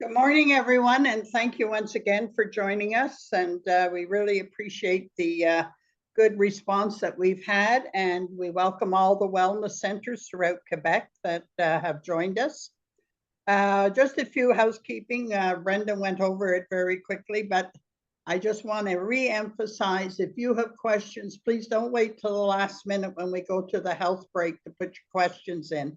Good morning, everyone, and thank you once again for joining us. And we really appreciate the good response that we've had, and we welcome all the wellness centers throughout Quebec that have joined us. Just a few housekeeping. Brenda went over it very quickly, but I just want to re-emphasize, if you have questions, please don't wait till the last minute when we go to the health break to put your questions in.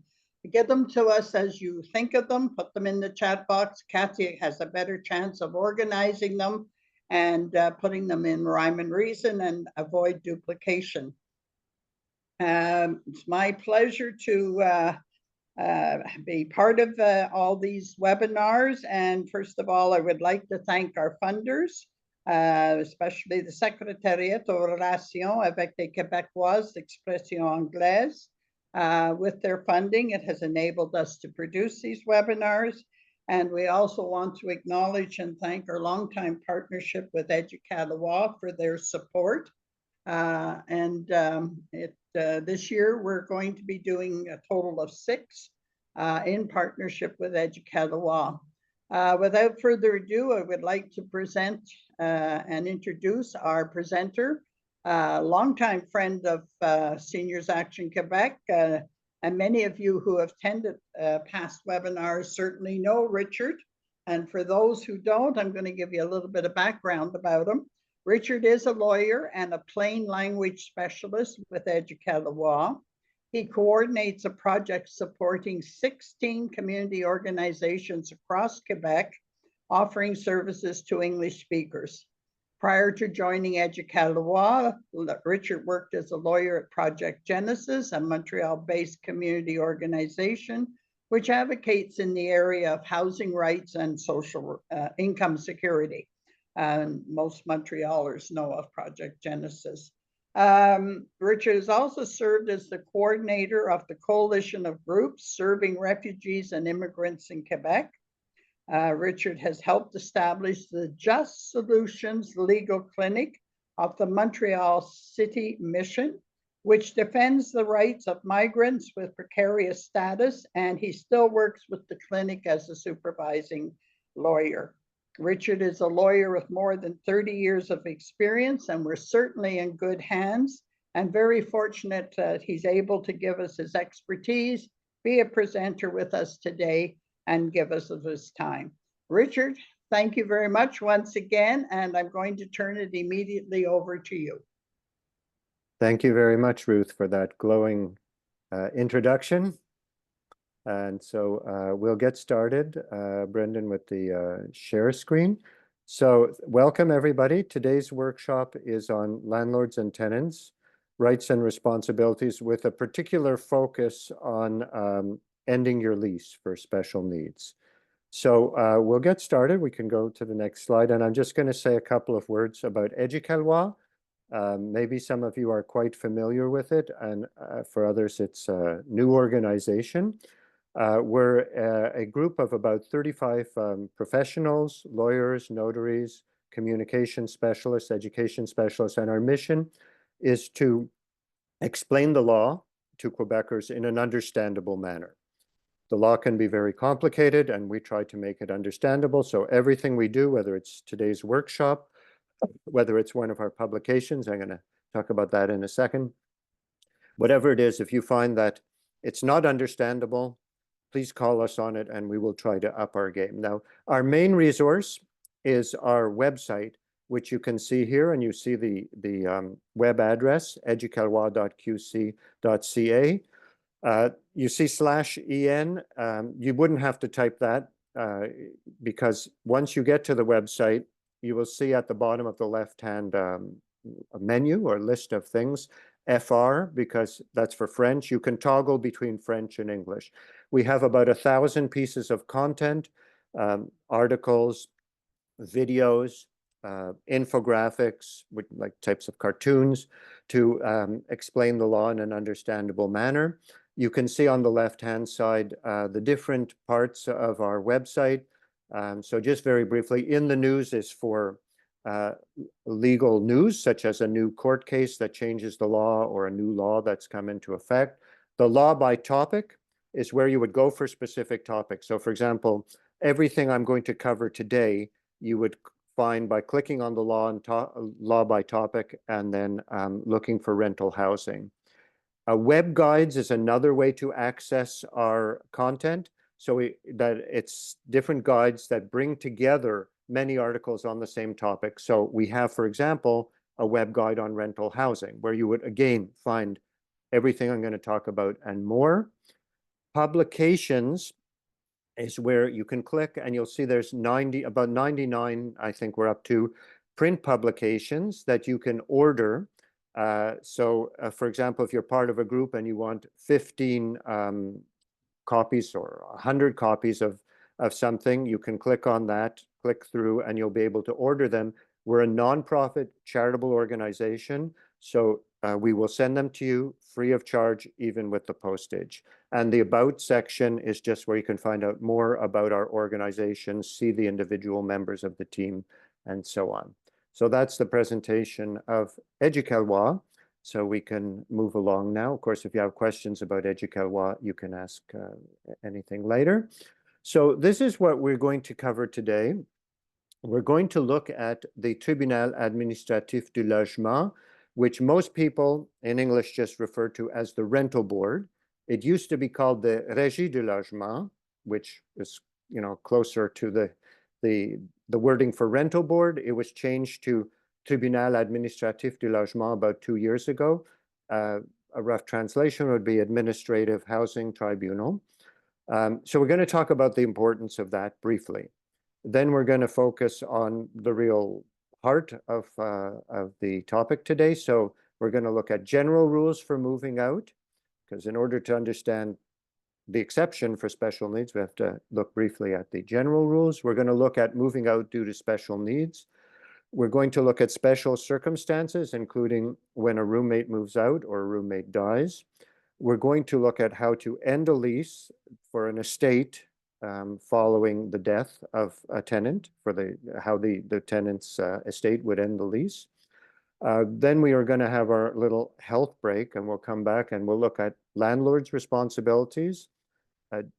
Get them to us as you think of them, put them in the chat box. Kathy has a better chance of organizing them and putting them in rhyme and reason and avoid duplication. It's my pleasure to be part of all these webinars. And first of all, I would like to thank our funders, especially the Secrétariat aux relations avec les Québécois, expression anglaise. With their funding, it has enabled us to produce these webinars. And we also want to acknowledge and thank our longtime partnership with Éducaloi for their support. This year, we're going to be doing a total of 6 in partnership with Éducaloi. Without further ado, I would like to present and introduce our presenter, a longtime friend of Seniors Action Quebec, and many of you who have attended past webinars certainly know Richard. And for those who don't, I'm going to give you a little bit of background about him. Richard is a lawyer and a plain language specialist with Éducaloi. He coordinates a project supporting 16 community organizations across Quebec, offering services to English speakers. Prior to joining Éducaloi, Richard worked as a lawyer at Project Genesis, a Montreal-based community organization which advocates in the area of housing rights and social income security. Most Montrealers know of Project Genesis. Richard has also served as the coordinator of the coalition of groups serving refugees and immigrants in Quebec. Richard has helped establish the Just Solutions Legal Clinic of the Montreal City Mission, which defends the rights of migrants with precarious status, and he still works with the clinic as a supervising lawyer. Richard is a lawyer with more than 30 years of experience, and we're certainly in good hands and very fortunate that he's able to give us his expertise, be a presenter with us today, and give us of his time. Richard, thank you very much once again, and I'm going to turn it immediately over to you. Thank you very much, Ruth, for that glowing introduction. And so we'll get started, Brendan, with the share screen. So welcome, everybody. Today's workshop is on landlords and tenants, rights and responsibilities, with a particular focus on ending your lease for special needs. So we'll get started. We can go to the next slide. And I'm just going to say a couple of words about Éducaloi. Maybe some of you are quite familiar with it, and for others, it's a new organization. We're a group of about 35 professionals, lawyers, notaries, communication specialists, education specialists, and our mission is to explain the law to Quebecers in an understandable manner. The law can be very complicated, and we try to make it understandable. So everything we do, whether it's today's workshop, whether it's one of our publications, I'm going to talk about that in a second. Whatever it is, if you find that it's not understandable, please call us on it, and we will try to up our game. Now, our main resource is our website, which you can see here, and you see the web address, educaloi.qc.ca. You see /en. You wouldn't have to type that because once you get to the website, you will see at the bottom of the left-hand menu or list of things, FR, because that's for French. You can toggle between French and English. We have about 1,000 pieces of content, articles, videos, infographics, like types of cartoons, to explain the law in an understandable manner. You can see on the left-hand side the different parts of our website. So just very briefly, in the news is for legal news, such as a new court case that changes the law or a new law that's come into effect. The law by topic is where you would go for specific topics. So for example, everything I'm going to cover today, you would find by clicking on the law and law by topic, and then looking for rental housing. Web guides is another way to access our content. So it's different guides that bring together many articles on the same topic. So we have, for example, a web guide on rental housing, where you would again find everything I'm going to talk about and more. Publications is where you can click and you'll see there's about 99, I think we're up to, print publications that you can order. For example, if you're part of a group and you want 15 copies or 100 copies of something, you can click on that, click through, and you'll be able to order them. We're a nonprofit charitable organization, so we will send them to you free of charge, even with the postage. And the About section is just where you can find out more about our organization, see the individual members of the team, and so on. So that's the presentation of Éducaloi. So we can move along now. Of course, if you have questions about Éducaloi, you can ask anything later. So this is what we're going to cover today. We're going to look at the Tribunal Administratif du Logement, which most people in English just refer to as the rental board. It used to be called the Régie du Logement, which is, you know, closer to the wording for rental board. It was changed to Tribunal Administratif du Logement about 2 years ago. A rough translation would be Administrative Housing Tribunal. So we're going to talk about the importance of that briefly. Then we're going to focus on the real heart of the topic today. So we're going to look at general rules for moving out, because in order to understand the exception for special needs, we have to look briefly at the general rules. We're going to look at moving out due to special needs. We're going to look at special circumstances, including when a roommate moves out or a roommate dies. We're going to look at how to end a lease for an estate following the death of a tenant, for how the tenant's estate would end the lease. Then we are going to have our little health break, and we'll come back and we'll look at landlord's responsibilities,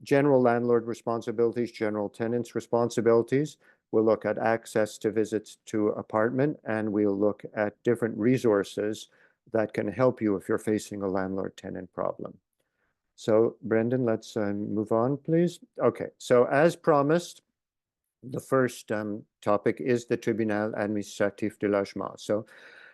general landlord responsibilities, general tenant's responsibilities. We'll look at access to visits to apartment, and we'll look at different resources that can help you if you're facing a landlord-tenant problem. So Brendan, let's move on, please. Okay, so as promised, the first topic is the Tribunal Administratif du Logement. So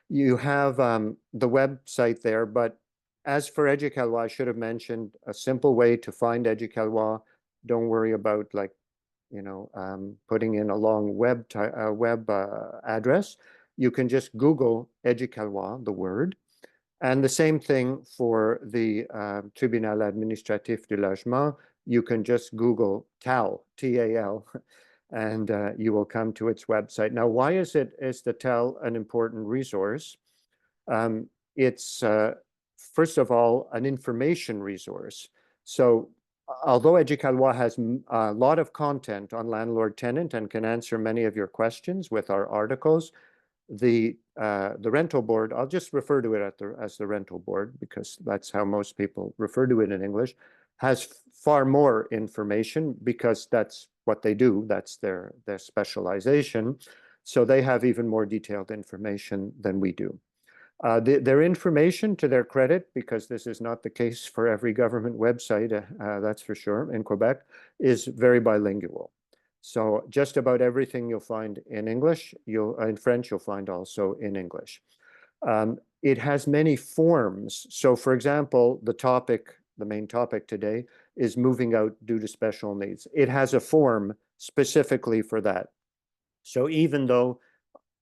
you have the website there, but as for Éducaloi, I should have mentioned a simple way to find Éducaloi. Don't worry about, like, you know, putting in a long web address. You can just Google Éducaloi, the word. And the same thing for the Tribunal Administratif du Logement. You can just Google TAL, T-A-L, and you will come to its website. Now, why is the TAL an important resource? It's, first of all, an information resource. So although Éducaloi has a lot of content on landlord-tenant and can answer many of your questions with our articles, the rental board, I'll just refer to it as the rental board, because that's how most people refer to it in English, has far more information, because that's what they do. That's their specialization. So they have even more detailed information than we do. Their information, to their credit, because this is not the case for every government website, that's for sure, in Quebec, is very bilingual. So just about everything you'll find in English, in French, you'll find also in English. It has many forms. So for example, the main topic today is moving out due to special needs. It has a form specifically for that. So even though,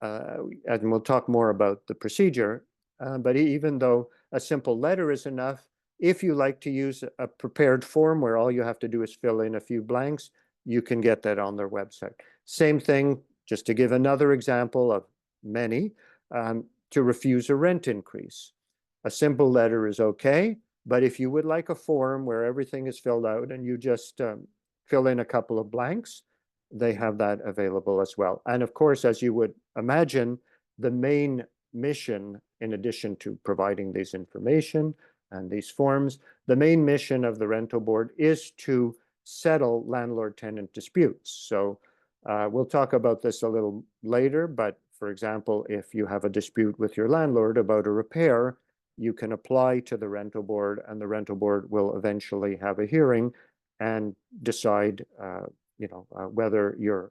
and we'll talk more about the procedure, but even though a simple letter is enough, if you like to use a prepared form where all you have to do is fill in a few blanks, you can get that on their website. Same thing, just to give another example of many, to refuse a rent increase. A simple letter is okay, but if you would like a form where everything is filled out and you just fill in a couple of blanks, they have that available as well. And of course, as you would imagine, the main mission, in addition to providing this information and these forms, the main mission of the rental board is to settle landlord-tenant disputes. So we'll talk about this a little later, but for example, if you have a dispute with your landlord about a repair, you can apply to the rental board, and the rental board will eventually have a hearing and decide, whether your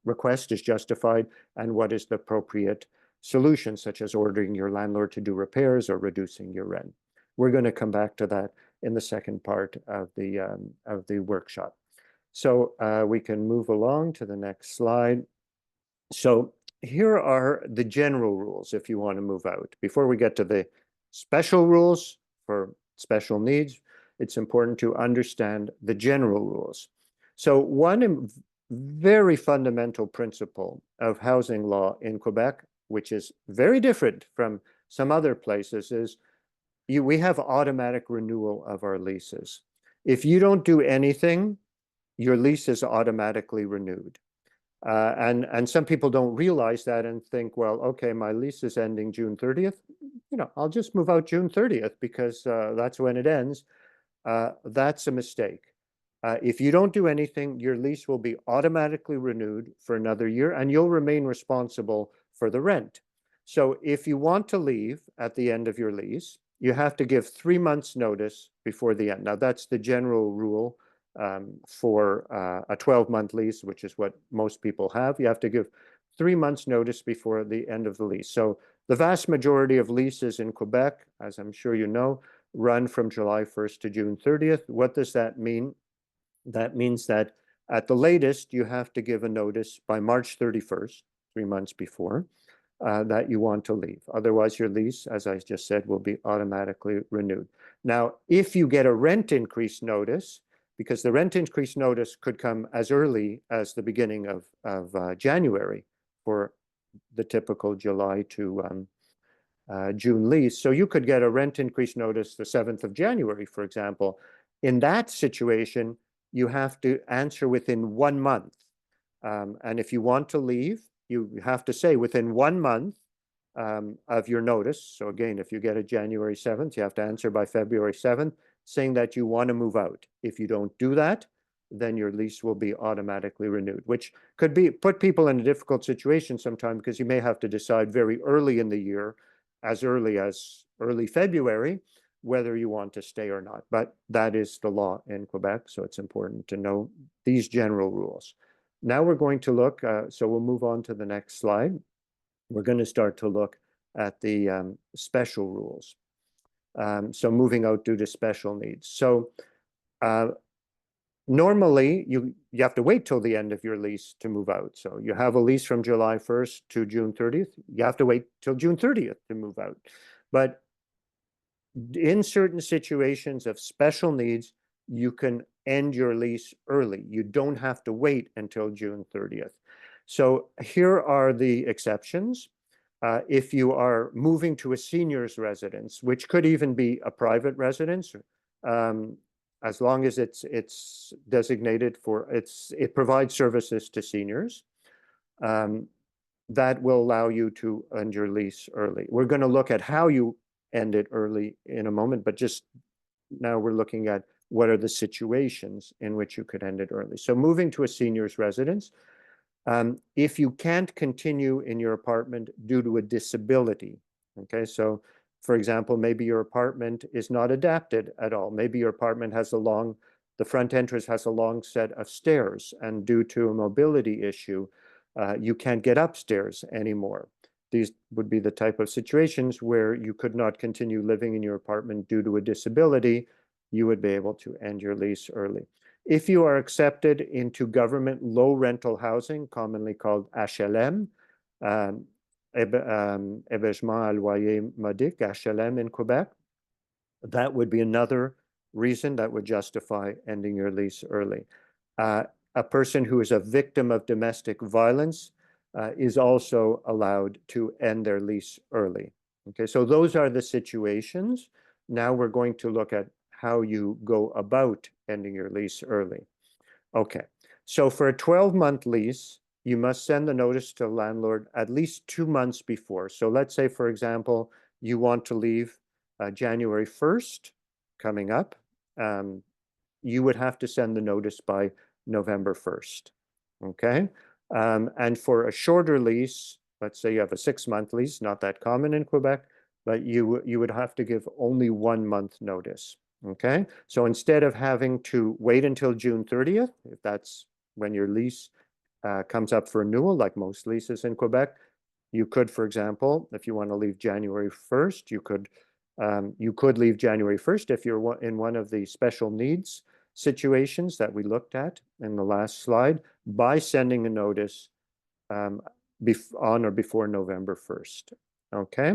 request is justified and what is the appropriate solution, such as ordering your landlord to do repairs or reducing your rent. We're going to come back to that in the second part of the workshop. So we can move along to the next slide. So here are the general rules if you want to move out. Before we get to the special rules for special needs, it's important to understand the general rules. So one very fundamental principle of housing law in Quebec, which is very different from some other places, is we have automatic renewal of our leases. If you don't do anything, your lease is automatically renewed. And some people don't realize that and think, well, okay, my lease is ending June 30th. I'll just move out June 30th because that's when it ends. That's a mistake. If you don't do anything, your lease will be automatically renewed for another year, and you'll remain responsible for the rent. So if you want to leave at the end of your lease, you have to give 3 months notice before the end. Now, that's the general rule for a 12-month lease, which is what most people have. You have to give 3 months notice before the end of the lease. So the vast majority of leases in Quebec, as I'm sure you know, run from July 1st to June 30th. What does that mean? That means that at the latest, you have to give a notice by March 31st, 3 months before, that you want to leave. Otherwise, your lease, as I just said, will be automatically renewed. Now, if you get a rent increase notice, because the rent increase notice could come as early as the beginning of January for the typical July to June lease. So you could get a rent increase notice the 7th of January, for example. In that situation, you have to answer within 1 month. And if you want to leave, you have to say within 1 month of your notice. So again, if you get it January 7th, you have to answer by February 7th, saying that you want to move out. If you don't do that, then your lease will be automatically renewed, which could put people in a difficult situation sometimes, because you may have to decide very early in the year, as early as early February, whether you want to stay or not. But that is the law in Quebec, so it's important to know these general rules. Now we're going to look, so we'll move on to the next slide. We're going to start to look at the special rules. So moving out due to special needs. So normally you have to wait till the end of your lease to move out. So you have a lease from July 1st to June 30th. You have to wait till June 30th to move out. But in certain situations of special needs, you can end your lease early. You don't have to wait until June 30th. So here are the exceptions. If you are moving to a senior's residence, which could even be a private residence, as long as it's designated for, it provides services to seniors, that will allow you to end your lease early. We're going to look at how you end it early in a moment, but just now we're looking at what are the situations in which you could end it early. So moving to a senior's residence, if you can't continue in your apartment due to a disability, okay, so for example, maybe your apartment is not adapted at all. Maybe your apartment has the front entrance has a long set of stairs, and due to a mobility issue, you can't get upstairs anymore. These would be the type of situations where you could not continue living in your apartment due to a disability. You would be able to end your lease early. If you are accepted into government low rental housing, commonly called HLM, hébergement à loyer modique, HLM in Quebec, that would be another reason that would justify ending your lease early. A person who is a victim of domestic violence is also allowed to end their lease early. Okay, so those are the situations. Now we're going to look at how you go about ending your lease early. Okay, so for a 12-month lease, you must send the notice to the landlord at least 2 months before. So let's say, for example, you want to leave January 1st, coming up. you would have to send the notice by November 1st. Okay. And for a shorter lease, let's say you have a 6-month lease, not that common in Quebec, but you would have to give only 1 month notice. Okay. So instead of having to wait until June 30th, if that's when your lease comes up for renewal, like most leases in Quebec, you could, for example, if you want to leave January 1st, you could leave January 1st if you're in one of the special needs situations that we looked at in the last slide by sending a notice on or before November 1st. Okay,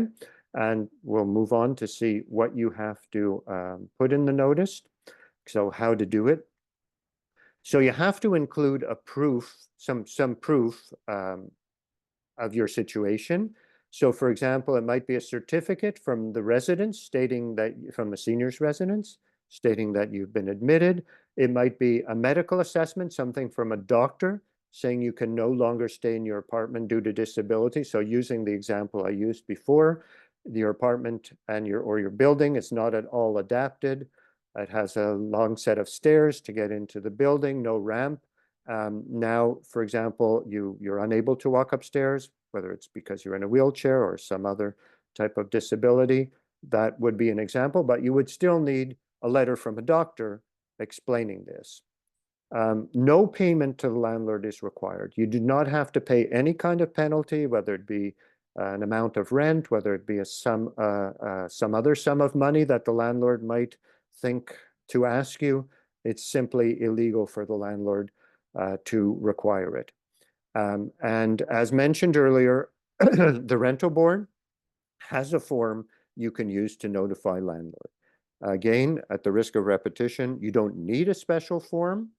and we'll move on to see what you have to put in the notice. So how to do it. So you have to include a proof, some proof of your situation. So for example, it might be a certificate from the residence stating that, from the senior's residence, stating that you've been admitted. It might be a medical assessment, something from a doctor saying you can no longer stay in your apartment due to disability. So using the example I used before, your apartment and your building is not at all adapted. It has a long set of stairs to get into the building, no ramp. Now, for example, you're unable to walk upstairs, whether it's because you're in a wheelchair or some other type of disability. That would be an example, but you would still need a letter from a doctor explaining this. No payment to the landlord is required. You do not have to pay any kind of penalty, whether it be an amount of rent, whether it be some other sum of money that the landlord might think to ask you. It's simply illegal for the landlord to require it. And as mentioned earlier, the rental board has a form you can use to notify landlord. Again, at the risk of repetition, you don't need a special form.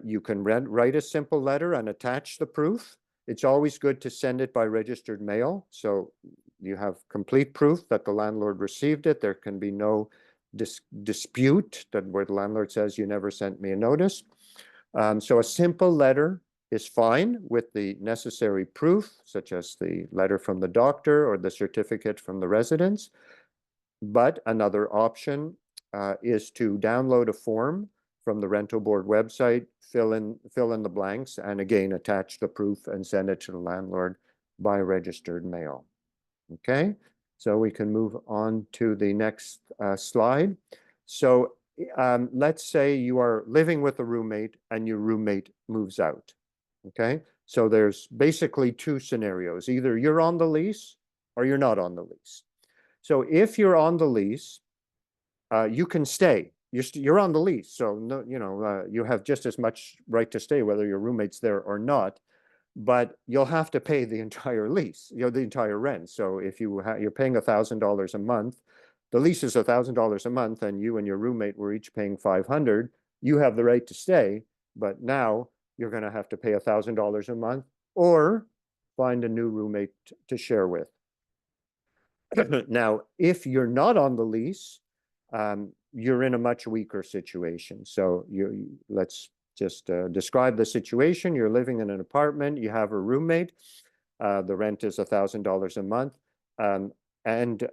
You can write a simple letter and attach the proof. It's always good to send it by registered mail, so you have complete proof that the landlord received it. There can be no dispute that where the landlord says you never sent me a notice. So a simple letter is fine with the necessary proof, such as the letter from the doctor or the certificate from the residence. But another option is to download a form from the rental board website, fill in the blanks, and again, attach the proof and send it to the landlord by registered mail. Okay, so we can move on to the next slide. So let's say you are living with a roommate and your roommate moves out. Okay, so there's basically 2 scenarios. Either you're on the lease or you're not on the lease. So if you're on the lease, you can stay. You're on the lease, so no, you have just as much right to stay whether your roommate's there or not. But you'll have to pay the entire lease, the entire rent. So if you're paying $1,000 a month, the lease is $1,000 a month, and you and your roommate were each paying $500. You have the right to stay, but now you're going to have to pay $1,000 a month or find a new roommate to share with. Now, if you're not on the lease, you're in a much weaker situation. So let's just describe the situation. You're living in an apartment, you have a roommate, the rent is $1,000 a month, and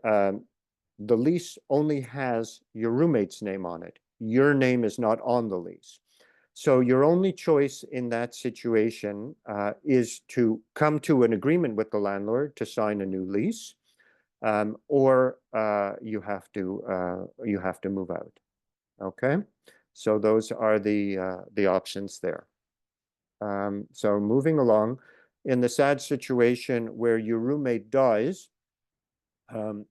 the lease only has your roommate's name on it. Your name is not on the lease. So your only choice in that situation is to come to an agreement with the landlord to sign a new lease, or you have to move out. Okay, so those are the options there. So moving along, in the sad situation where your roommate dies,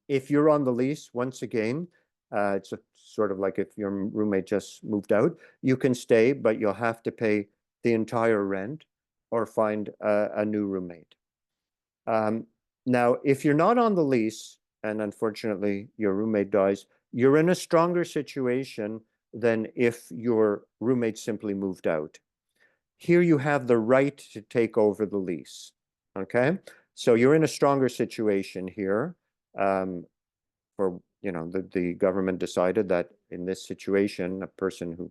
if you're on the lease, once again, it's sort of like if your roommate just moved out, you can stay, but you'll have to pay the entire rent or find a new roommate. Now, if you're not on the lease, and unfortunately your roommate dies, you're in a stronger situation than if your roommate simply moved out. Here you have the right to take over the lease, okay? So you're in a stronger situation here. The government decided that in this situation, a person who,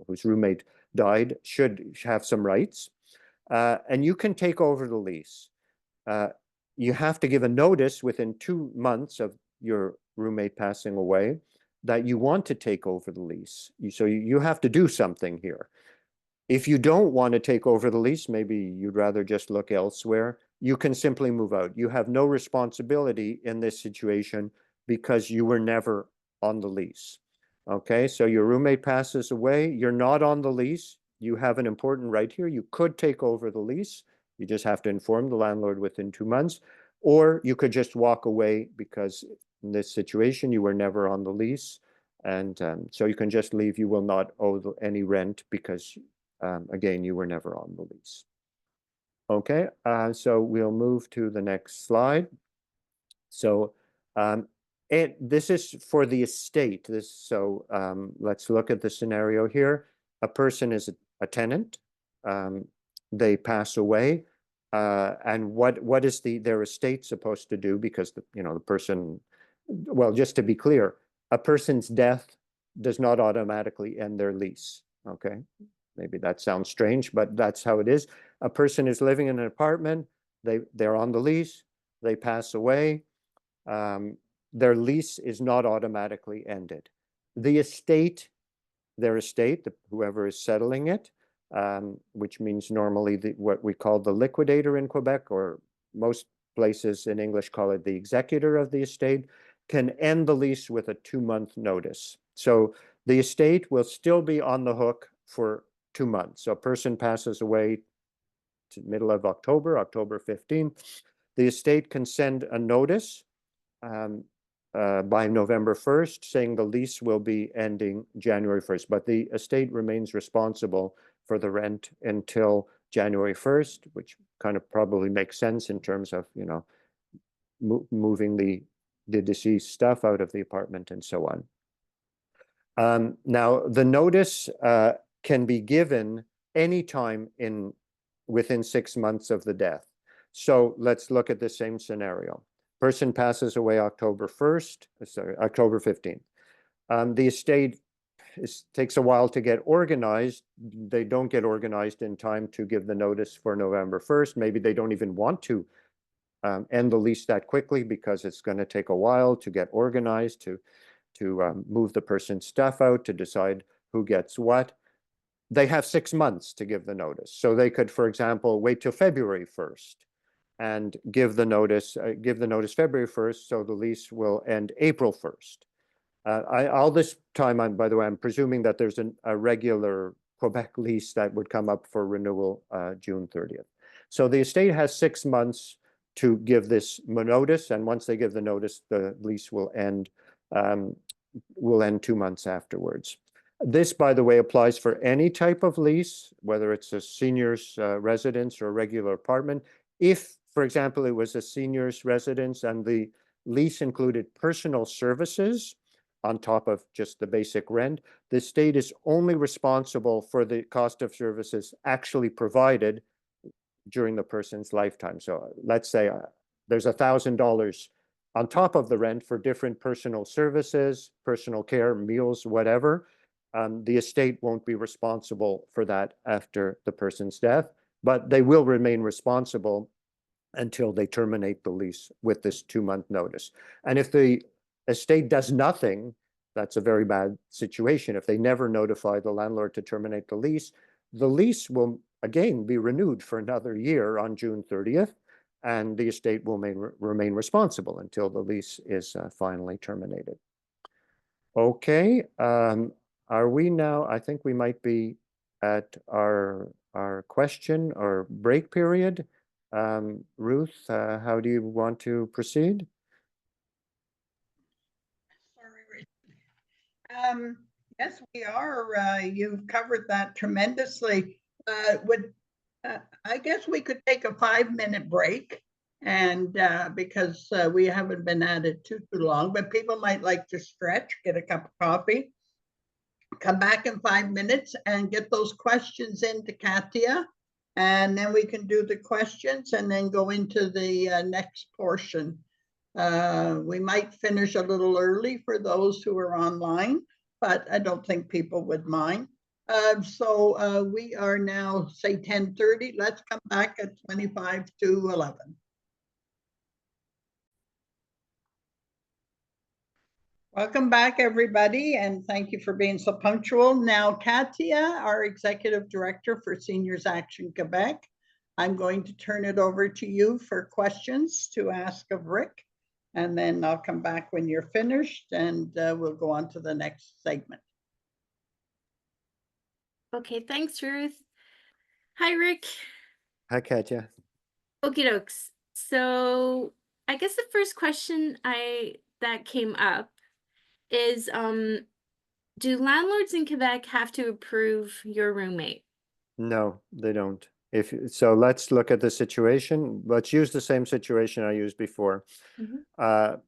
whose roommate died should have some rights, and you can take over the lease. You have to give a notice within 2 months of your roommate passing away, that you want to take over the lease. So you have to do something here. If you don't want to take over the lease, maybe you'd rather just look elsewhere, you can simply move out. You have no responsibility in this situation because you were never on the lease. Okay, so your roommate passes away, you're not on the lease, you have an important right here. You could take over the lease. You just have to inform the landlord within 2 months, or you could just walk away because in this situation, you were never on the lease. And so you can just leave. You will not owe any rent because, again, you were never on the lease. Okay, so we'll move to the next slide. So this is for the estate. Let's look at the scenario here. A person is a tenant. They pass away. And what is their estate supposed to do? Because the person, well, just to be clear, a person's death does not automatically end their lease. Okay, maybe that sounds strange, but that's how it is. A person is living in an apartment. They're on the lease. They pass away. Their lease is not automatically ended. The estate, their estate, whoever is settling it, which means normally what we call the liquidator in Quebec, or most places in English call it the executor of the estate, can end the lease with a 2-month notice. So the estate will still be on the hook for 2 months. So a person passes away to middle of October, October 15th. The estate can send a notice by November 1st, saying the lease will be ending January 1st, but the estate remains responsible for the rent until January 1st, which kind of probably makes sense in terms of, moving the deceased stuff out of the apartment and so on. Now, the notice can be given anytime within 6 months of the death. So let's look at the same scenario. Person passes away October 15th. The estate takes a while to get organized. They don't get organized in time to give the notice for November 1st. Maybe they don't even want to end the lease that quickly because it's going to take a while to get organized, to move the person's stuff out, to decide who gets what. They have 6 months to give the notice. So they could, for example, wait till February 1st and give the notice February 1st, so the lease will end April 1st. All this time, by the way, I'm presuming that there's a regular Quebec lease that would come up for renewal June 30th. So the estate has 6 months to give this notice, and once they give the notice, the lease will end 2 months afterwards. This, by the way, applies for any type of lease, whether it's a senior's residence or a regular apartment. If, for example, it was a senior's residence and the lease included personal services on top of just the basic rent, the state is only responsible for the cost of services actually provided during the person's lifetime. So let's say there's $1,000 on top of the rent for different personal services, personal care, meals, whatever. The estate won't be responsible for that after the person's death, but they will remain responsible until they terminate the lease with this 2-month notice. And if the estate does nothing, that's a very bad situation. If they never notify the landlord to terminate the lease will again be renewed for another year on June 30th, and the estate will remain responsible until the lease is finally terminated. Okay, are we now, I think we might be at our question or break period. Ruth, how do you want to proceed? Sorry, yes, we are. You've covered that tremendously. I guess we could take a 5-minute break, and because we haven't been at it too long, but people might like to stretch, get a cup of coffee, come back in 5 minutes and get those questions into Katia, and then we can do the questions and then go into the next portion. We might finish a little early for those who are online, but I don't think people would mind. So we are now, say, 10:30. Let's come back at 25 to 11. Welcome back, everybody, and thank you for being so punctual. Now, Katia, our Executive Director for Seniors Action Quebec, I'm going to turn it over to you for questions to ask of Rick, and then I'll come back when you're finished, and we'll go on to the next segment. Okay, thanks, Ruth. Hi, Rick. Hi, Katya. Okie dokes. So I guess the first question that came up is do landlords in Quebec have to approve your roommate? No, they don't. So let's look at the situation. Let's use the same situation I used before. Mhm.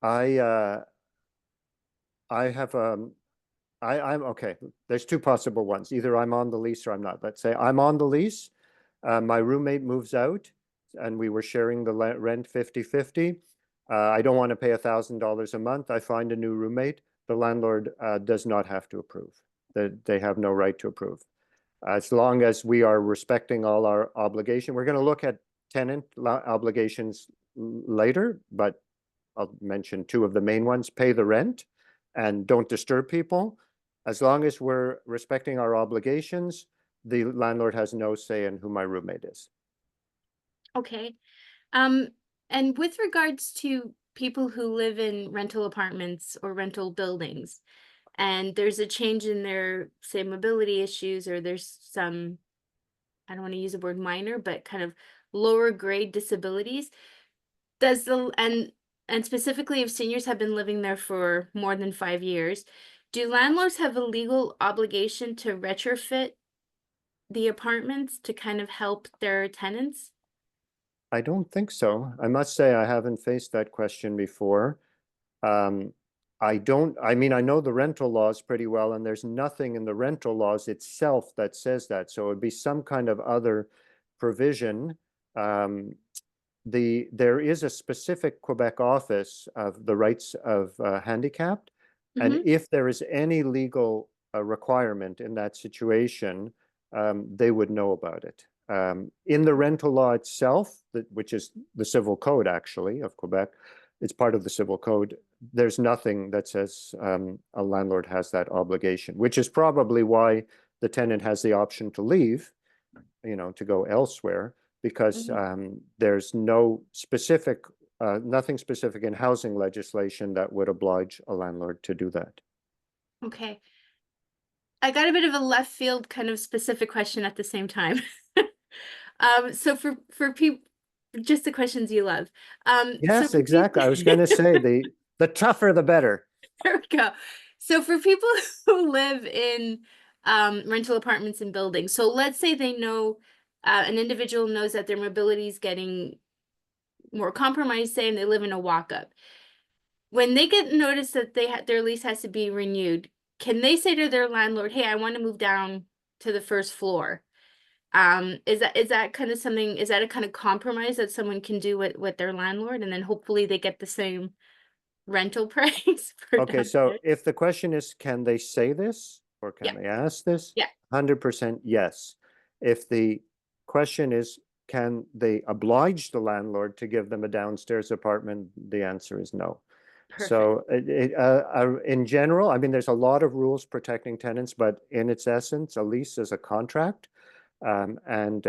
I have I'm okay. There's two possible ones. Either I'm on the lease or I'm not. Let's say I'm on the lease. My roommate moves out and we were sharing the rent 50-50. I don't want to pay $1,000 a month. I find a new roommate. The landlord does not have to approve. They have no right to approve. As long as we are respecting all our obligation. We're going to look at tenant obligations later, but I'll mention two of the main ones. Pay the rent and don't disturb people. As long as we're respecting our obligations, the landlord has no say in who my roommate is. Okay. And with regards to people who live in rental apartments or rental buildings, and there's a change in their, say, mobility issues, or there's some, I don't want to use the word minor, but kind of lower grade disabilities, does and specifically if seniors have been living there for more than 5 years, do landlords have a legal obligation to retrofit the apartments to kind of help their tenants? I don't think so. I must say I haven't faced that question before. I know the rental laws pretty well, and there's nothing in the rental laws itself that says that. So it'd be some kind of other provision. There is a specific Quebec office of the rights of handicapped, and if there is any legal requirement in that situation, they would know about it. In the rental law itself, which is the civil code actually of Quebec, it's part of the civil code. There's nothing that says a landlord has that obligation, which is probably why the tenant has the option to leave, to go elsewhere, because there's no specific, nothing specific in housing legislation that would oblige a landlord to do that. Okay. I got a bit of a left field kind of specific question at the same time. So for people, just the questions you love. Yes, exactly. I was going to say the tougher, the better. There we go. So for people who live in rental apartments and buildings, so let's say they know an individual knows that their mobility is getting more compromised, say, and they live in a walk-up. When they get notice that their lease has to be renewed, can they say to their landlord, "Hey, I want to move down to the first floor"? Is that kind of something? Is that a kind of compromise that someone can do with their landlord, and then hopefully they get the same rental price for Okay, so downstairs? if the question is, can they say this or can Yeah. they ask this? Yeah. 100% yes. If the question is, can they oblige the landlord to give them a downstairs apartment? The answer is no. Perfect. So in general, I mean, there's a lot of rules protecting tenants, but in its essence, a lease is a contract. And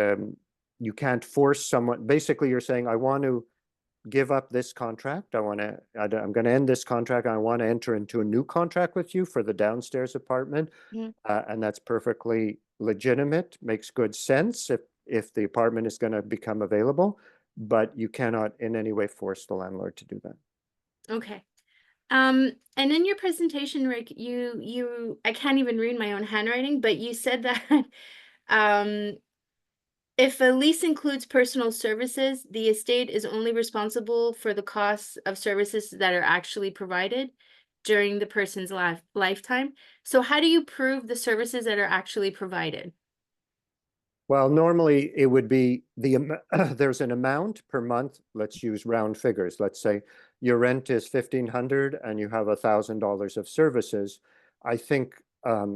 you can't force someone. Basically, you're saying, I want to give up this contract. I'm going to end this contract. I want to enter into a new contract with you for the downstairs apartment. And that's perfectly legitimate, makes good sense if the apartment is going to become available, but you cannot in any way force the landlord to do that. Okay. And in your presentation, Rick, I can't even read my own handwriting, but you said that if a lease includes personal services, the estate is only responsible for the costs of services that are actually provided during the person's lifetime. So how do you prove the services that are actually provided? Well, normally it would be there's an amount per month. Let's use round figures. Let's say your rent is $1,500 and you have $1,000 of services. I think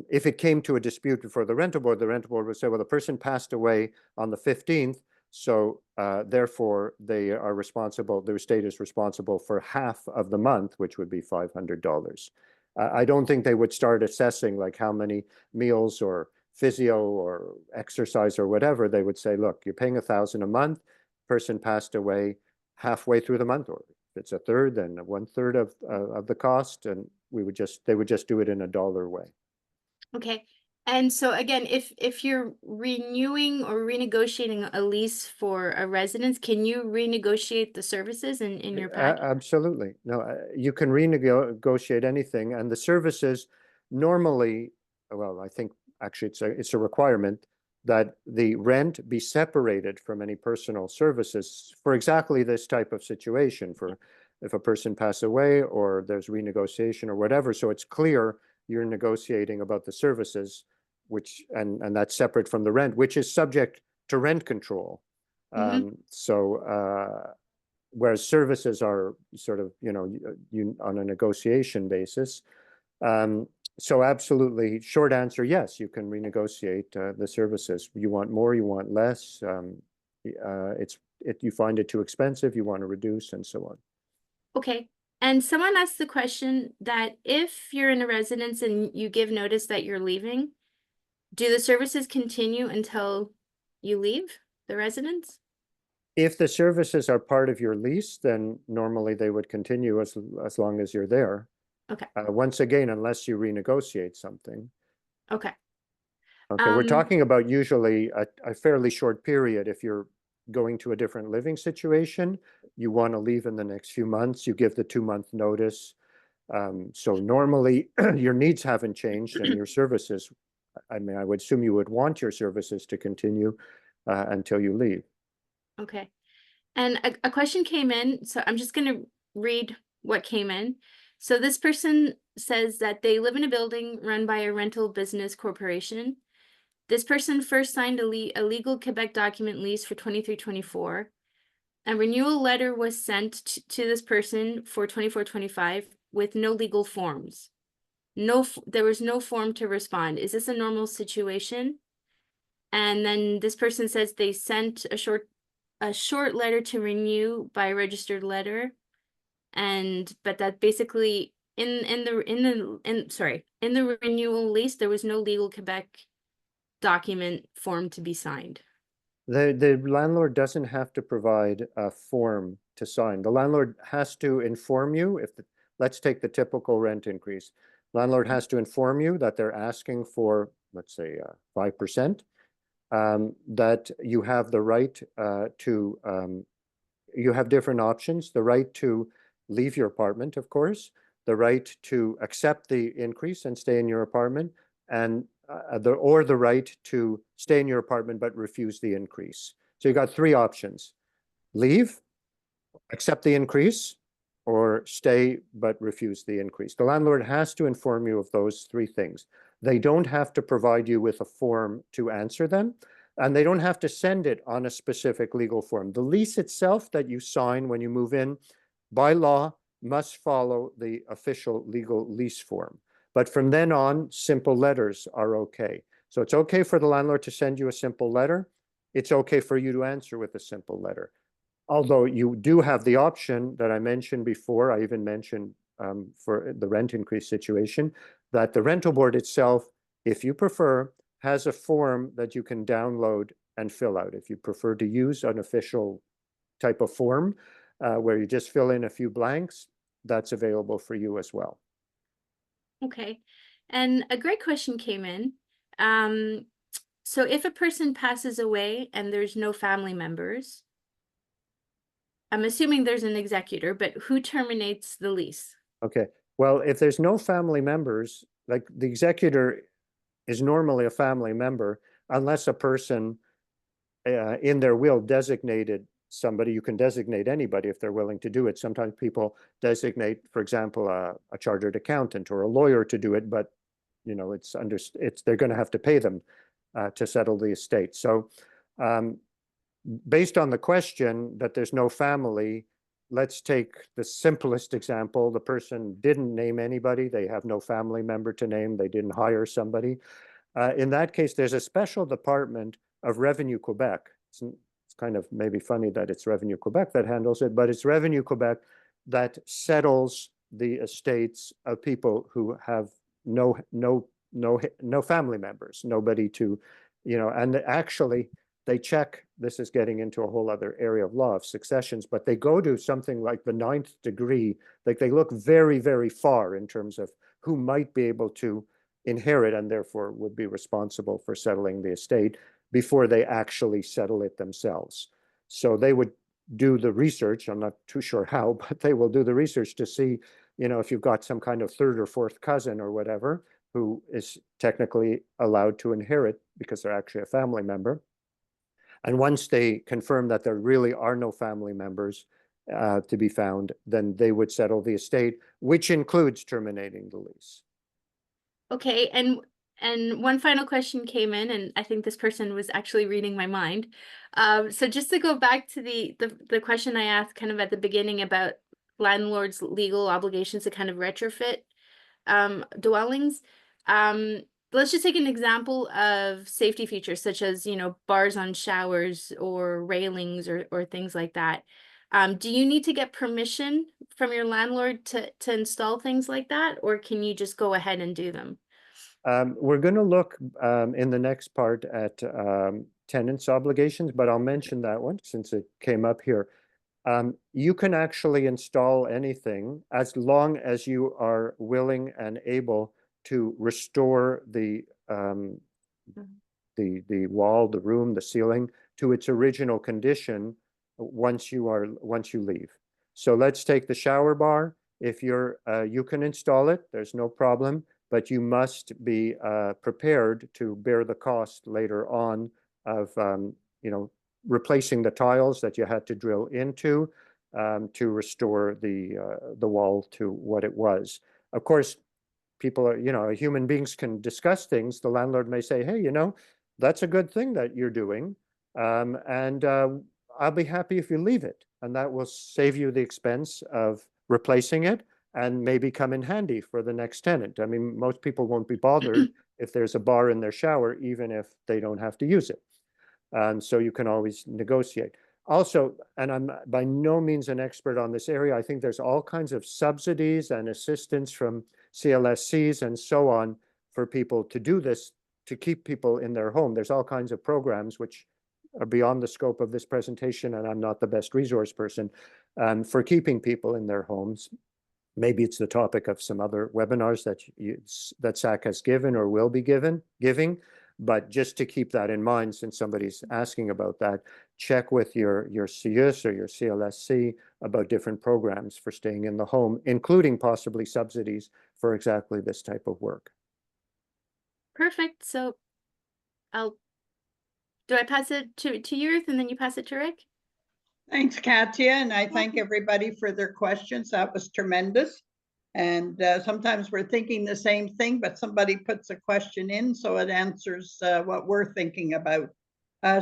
if it came to a dispute before the rental board would say, well, the person passed away on the 15th. So therefore, they are responsible, their state is responsible for half of the month, which would be $500. I don't think they would start assessing like how many meals or physio or exercise or whatever. They would say, look, you're paying $1,000 a month, person passed away halfway through the month, or if it's a third, then 1/3 of the cost, and they would just do it in a dollar way. Okay. And so again, if you're renewing or renegotiating a lease for a residence, can you renegotiate the services in your package? Absolutely. No, you can renegotiate anything, and the services normally, well, I think actually it's a requirement that the rent be separated from any personal services for exactly this type of situation, for if a person passes away or there's renegotiation or whatever. So it's clear you're negotiating about the services, which and that's separate from the rent, which is subject to rent control. Whereas services are sort of, on a negotiation basis. So absolutely, short answer, yes, you can renegotiate the services. You want more, you want less. You find it too expensive, you want to reduce, and so on. Okay. And someone asked the question that if you're in a residence and you give notice that you're leaving, do the services continue until you leave the residence? If the services are part of your lease, then normally they would continue as long as you're there. Okay. Once again, unless you renegotiate something. Okay. Okay, we're talking about usually a fairly short period. If you're going to a different living situation, you want to leave in the next few months, you give the 2-month notice. So normally your needs haven't changed and your services, I mean, I would assume you would want your services to continue until you leave. Okay. And a question came in, so I'm just going to read what came in. So this person says that they live in a building run by a rental business corporation. This person first signed a legal Quebec document lease for 23-24. A renewal letter was sent to this person for 24-25 with no legal forms. There was no form to respond. Is this a normal situation? And then this person says they sent a short letter to renew by registered letter, but that basically in the renewal lease there was no legal Quebec document form to be signed. The landlord doesn't have to provide a form to sign. The landlord has to inform you let's take the typical rent increase. Landlord has to inform you that they're asking for, let's say, 5%, that you have the right you have different options, the right to leave your apartment, of course, the right to accept the increase and stay in your apartment, and the right to stay in your apartment but refuse the increase. So you got 3 options: leave, accept the increase, or stay but refuse the increase. The landlord has to inform you of those 3 things. They don't have to provide you with a form to answer them, and they don't have to send it on a specific legal form. The lease itself that you sign when you move in, by law, must follow the official legal lease form. But from then on, simple letters are okay. So it's okay for the landlord to send you a simple letter. It's okay for you to answer with a simple letter. Although you do have the option that I mentioned before, I even mentioned for the rent increase situation, that the rental board itself, if you prefer, has a form that you can download and fill out. If you prefer to use an official type of form where you just fill in a few blanks, that's available for you as well. Okay. And a great question came in. So if a person passes away and there's no family members, I'm assuming there's an executor, but who terminates the lease? Okay. Well, if there's no family members, like the executor is normally a family member, unless a person in their will designated somebody. You can designate anybody if they're willing to do it. Sometimes people designate, for example, a chartered accountant or a lawyer to do it, but they're going to have to pay them to settle the estate. So based on the question that there's no family, let's take the simplest example. The person didn't name anybody. They have no family member to name. They didn't hire somebody. In that case, there's a special department of Revenue Quebec. It's kind of maybe funny that it's Revenue Quebec that handles it, but it's Revenue Quebec that settles the estates of people who have no family members, nobody to, and actually they check, this is getting into a whole other area of law of successions, but they go to something like the 9th degree, like they look very, very far in terms of who might be able to inherit and therefore would be responsible for settling the estate before they actually settle it themselves. So they would do the research, I'm not too sure how, but they will do the research to see, if you've got some kind of 3rd or 4th cousin or whatever, who is technically allowed to inherit because they're actually a family member. And once they confirm that there really are no family members to be found, then they would settle the estate, which includes terminating the lease. Okay, and one final question came in, and I think this person was actually reading my mind. So just to go back to the question I asked kind of at the beginning about landlords' legal obligations to kind of retrofit dwellings. Let's just take an example of safety features such as, bars on showers or railings or things like that. Do you need to get permission from your landlord to install things like that, or can you just go ahead and do them? We're going to look in the next part at tenants' obligations, but I'll mention that one since it came up here. You can actually install anything as long as you are willing and able to restore the wall, the room, the ceiling to its original condition once you leave. So let's take the shower bar. If you can install it, there's no problem, but you must be prepared to bear the cost later on of replacing the tiles that you had to drill into to restore the wall to what it was. Of course, people are, human beings can discuss things. The landlord may say, hey, that's a good thing that you're doing. And I'll be happy if you leave it. And that will save you the expense of replacing it and maybe come in handy for the next tenant. I mean, most people won't be bothered if there's a bar in their shower, even if they don't have to use it. So you can always negotiate. Also, and I'm by no means an expert on this area, I think there's all kinds of subsidies and assistance from CLSCs and so on for people to do this, to keep people in their home. There's all kinds of programs which are beyond the scope of this presentation, and I'm not the best resource person for keeping people in their homes. Maybe it's the topic of some other webinars that SAC has given or will be giving. But just to keep that in mind, since somebody's asking about that, check with your CUS or your CLSC about different programs for staying in the home, including possibly subsidies for exactly this type of work. Perfect. So do I pass it to you, Ruth, and then you pass it to Rick? Thanks, Katya, and I thank everybody for their questions. That was tremendous. And sometimes we're thinking the same thing, but somebody puts a question in, so it answers what we're thinking about.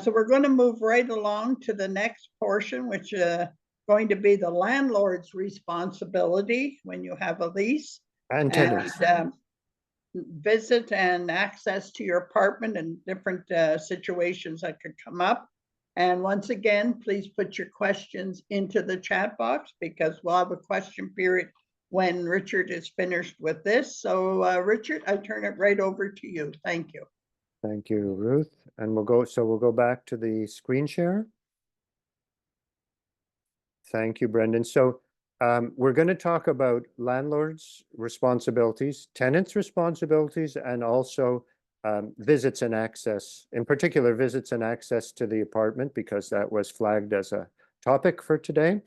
So we're going to move right along to the next portion, which is going to be the landlord's responsibility when you have a lease. And tenants. Visit and access to your apartment and different situations that could come up. And once again, please put your questions into the chat box because we'll have a question period when Richard is finished with this. So Richard, I turn it right over to you. Thank you. Thank you, Ruth. And we'll go back to the screen share. Thank you, Brendan. So we're going to talk about landlords' responsibilities, tenants' responsibilities, and also visits and access, in particular visits and access to the apartment, because that was flagged as a topic for today.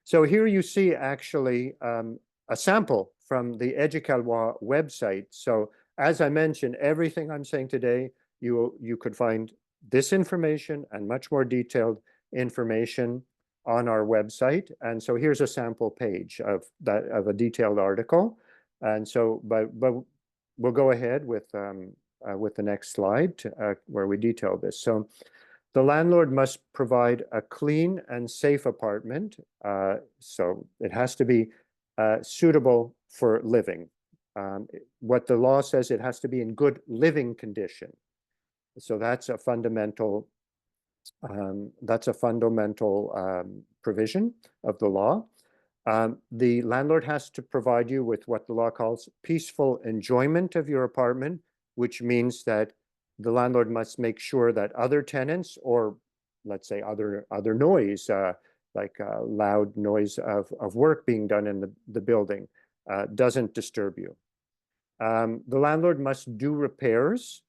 So here you see actually a sample from the Éducaloi website. So as I mentioned, everything I'm saying today, you could find this information and much more detailed information on our website. And so here's a sample page of a detailed article. And so, but we'll go ahead with the next slide where we detail this. So the landlord must provide a clean and safe apartment. So it has to be suitable for living. What the law says, it has to be in good living condition. So that's a fundamental That's a fundamental provision of the law. The landlord has to provide you with what the law calls peaceful enjoyment of your apartment, which means that the landlord must make sure that other tenants, or let's say other noise, like loud noise of work being done in the building, doesn't disturb you. The landlord must do repairs.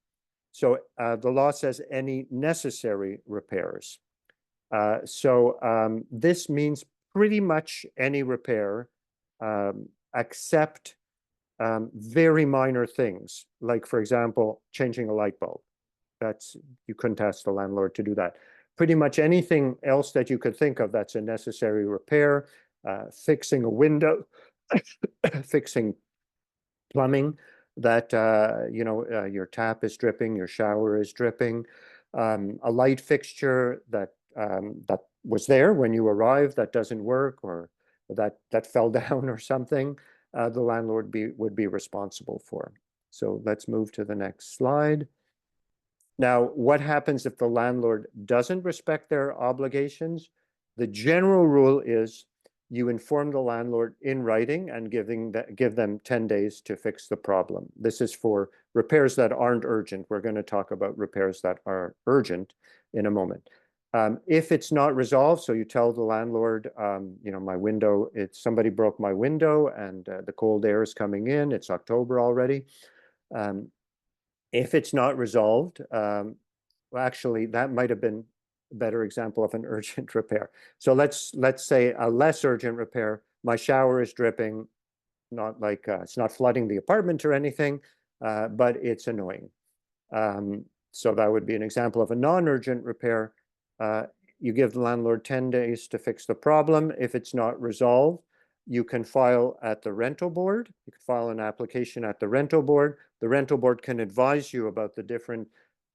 So the law says any necessary repairs. This means pretty much any repair, except very minor things, like, for example, changing a light bulb. You couldn't ask the landlord to do that. Pretty much anything else that you could think of that's a necessary repair, fixing a window, fixing plumbing, that your tap is dripping, your shower is dripping, a light fixture that was there when you arrived that doesn't work, or that fell down or something, the landlord would be responsible for. So let's move to the next slide. Now, what happens if the landlord doesn't respect their obligations? The general rule is you inform the landlord in writing and give them 10 days to fix the problem. This is for repairs that aren't urgent. We're going to talk about repairs that are urgent in a moment. If it's not resolved, so you tell the landlord, my window, somebody broke my window and the cold air is coming in, it's October already. If it's not resolved, well, actually, that might have been a better example of an urgent repair. So let's say a less urgent repair. My shower is dripping, not like it's not flooding the apartment or anything, but it's annoying. So that would be an example of a non-urgent repair. You give the landlord 10 days to fix the problem. If it's not resolved, you can file at the rental board. You can file an application at the rental board. The rental board can advise you about the different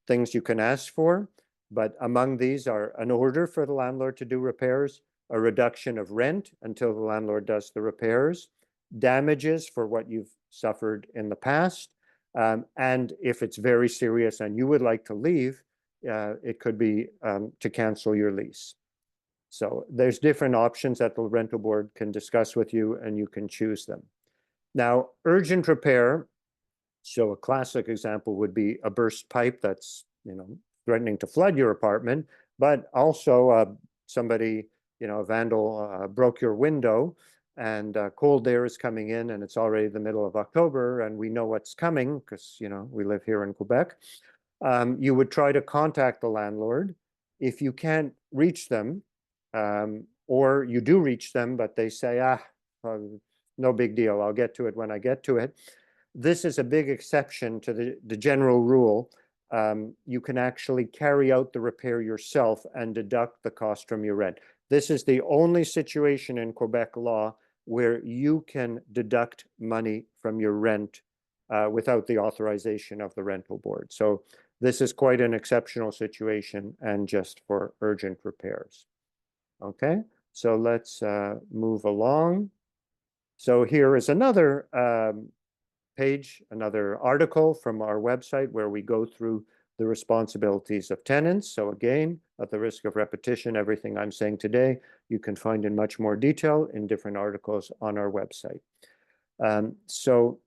things you can ask for, but among these are an order for the landlord to do repairs, a reduction of rent until the landlord does the repairs, damages for what you've suffered in the past, and if it's very serious and you would like to leave, it could be to cancel your lease. So there's different options that the rental board can discuss with you, and you can choose them. Now, urgent repair, so a classic example would be a burst pipe that's threatening to flood your apartment, but also somebody, a vandal broke your window, and cold air is coming in, and it's already the middle of October, and we know what's coming because we live here in Quebec. You would try to contact the landlord. If you can't reach them, or you do reach them, but they say, no big deal, I'll get to it when I get to it. This is a big exception to the general rule. You can actually carry out the repair yourself and deduct the cost from your rent. This is the only situation in Quebec law where you can deduct money from your rent without the authorization of the rental board. So this is quite an exceptional situation and just for urgent repairs. Okay, so let's move along. So here is another page, another article from our website where we go through the responsibilities of tenants. So again, at the risk of repetition, everything I'm saying today, you can find in much more detail in different articles on our website. So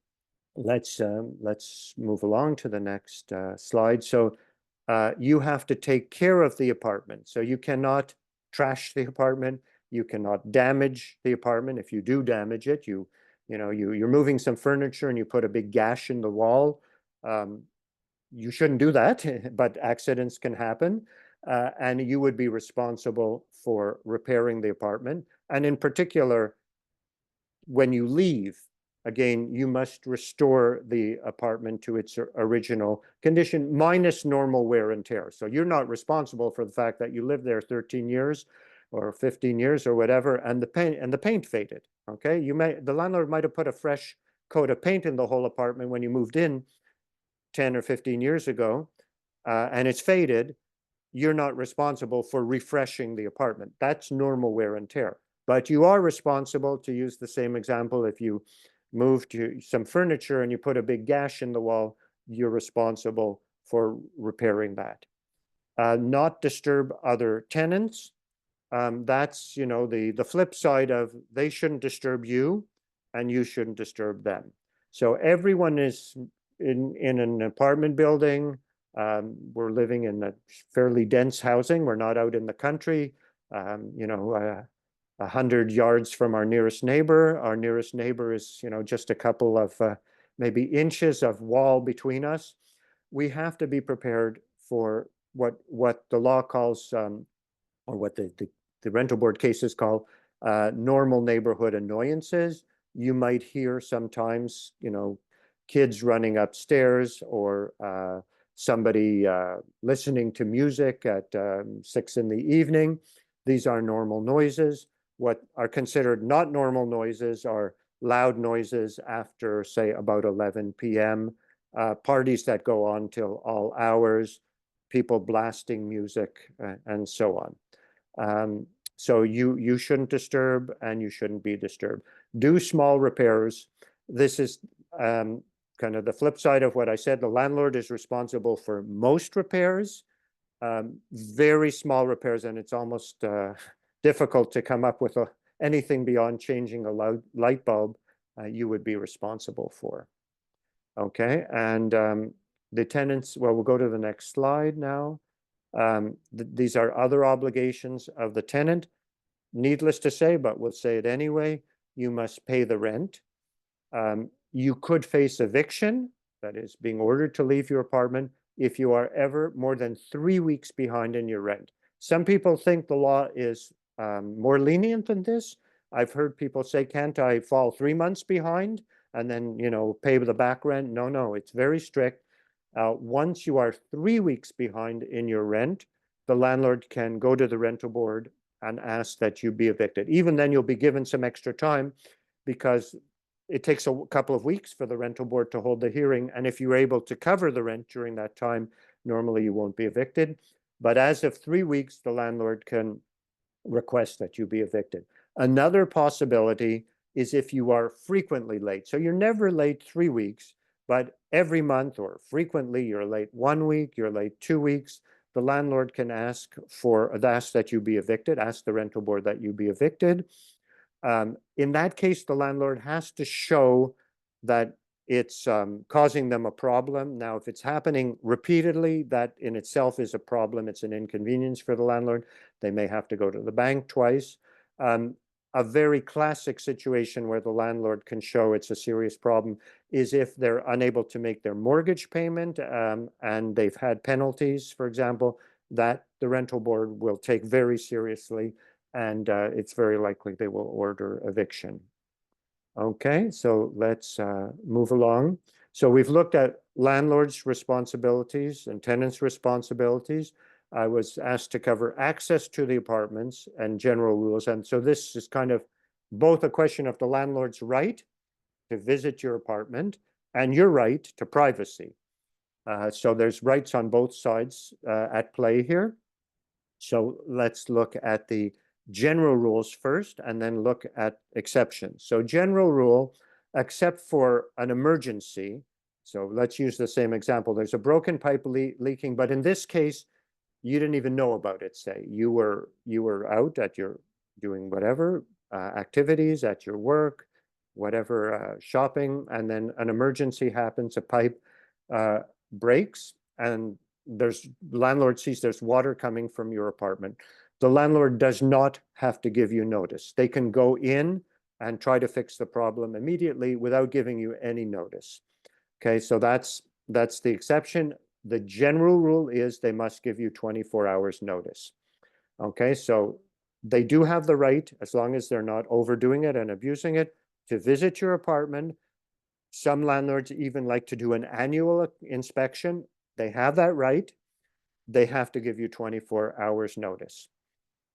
let's move along to the next slide. So you have to take care of the apartment. So you cannot trash the apartment. You cannot damage the apartment. If you do damage it, you're moving some furniture and you put a big gash in the wall. You shouldn't do that, but accidents can happen. And you would be responsible for repairing the apartment. And in particular, when you leave, again, you must restore the apartment to its original condition, minus normal wear and tear. So you're not responsible for the fact that you lived there 13 years or 15 years or whatever, and the paint faded. Okay, the landlord might have put a fresh coat of paint in the whole apartment when you moved in 10 or 15 years ago, and it's faded. You're not responsible for refreshing the apartment. That's normal wear and tear. But you are responsible, to use the same example, if you move to some furniture and you put a big gash in the wall, you're responsible for repairing that. not disturb other tenants. That's, you know, the flip side of they shouldn't disturb you and you shouldn't disturb them. So everyone is in an apartment building. We're living in a fairly dense housing. We're not out in the country, you know, 100 yards from our nearest neighbor. Our nearest neighbor is, you know, just a couple of maybe inches of wall between us. We have to be prepared for what the law calls, or what the rental board cases call normal neighborhood annoyances. You might hear sometimes, you know, kids running upstairs, or somebody listening to music at 6 in the evening. These are normal noises. What are considered not normal noises are loud noises after, say, about 11 p.m., parties that go on till all hours, people blasting music, and so on. So you shouldn't disturb and you shouldn't be disturbed. Do small repairs. This is kind of the flip side of what I said. The landlord is responsible for most repairs, very small repairs, and it's almost difficult to come up with anything beyond changing a light bulb you would be responsible for. Okay, and the tenants, well, we'll go to the next slide now. These are other obligations of the tenant. Needless to say, but we'll say it anyway, you must pay the rent. You could face eviction, that is being ordered to leave your apartment, if you are ever more than 3 weeks behind in your rent. Some people think the law is more lenient than this. I've heard people say, can't I fall 3 months behind and then, you know, pay the back rent? No, it's very strict. Once you are 3 weeks behind in your rent, the landlord can go to the rental board and ask that you be evicted. Even then, you'll be given some extra time, because it takes a couple of weeks for the rental board to hold the hearing. And if you're able to cover the rent during that time, normally you won't be evicted. But as of 3 weeks, the landlord can request that you be evicted. Another possibility is if you are frequently late. So you're never late 3 weeks, but every month or frequently you're late 1 week, you're late 2 weeks, the landlord can ask that you be evicted, ask the rental board that you be evicted. In that case, the landlord has to show that it's causing them a problem. Now, if it's happening repeatedly, that in itself is a problem. It's an inconvenience for the landlord. They may have to go to the bank twice. A very classic situation where the landlord can show it's a serious problem is if they're unable to make their mortgage payment, and they've had penalties, for example, that the rental board will take very seriously, and it's very likely they will order eviction. Okay, so let's move along. So we've looked at landlords' responsibilities and tenants' responsibilities. I was asked to cover access to the apartments and general rules. And so this is kind of both a question of the landlord's right to visit your apartment and your right to privacy. So there's rights on both sides at play here. So let's look at the general rules first and then look at exceptions. So general rule, except for an emergency. So let's use the same example. There's a broken pipe leaking, but in this case, you didn't even know about it, say. You were out at your, doing whatever, activities at your work, whatever, shopping, and then an emergency happens, a pipe breaks, and landlord sees there's water coming from your apartment. The landlord does not have to give you notice. They can go in and try to fix the problem immediately without giving you any notice. Okay, so that's the exception. The general rule is they must give you 24 hours notice. Okay, so they do have the right, as long as they're not overdoing it and abusing it, to visit your apartment. Some landlords even like to do an annual inspection. They have that right. They have to give you 24 hours notice.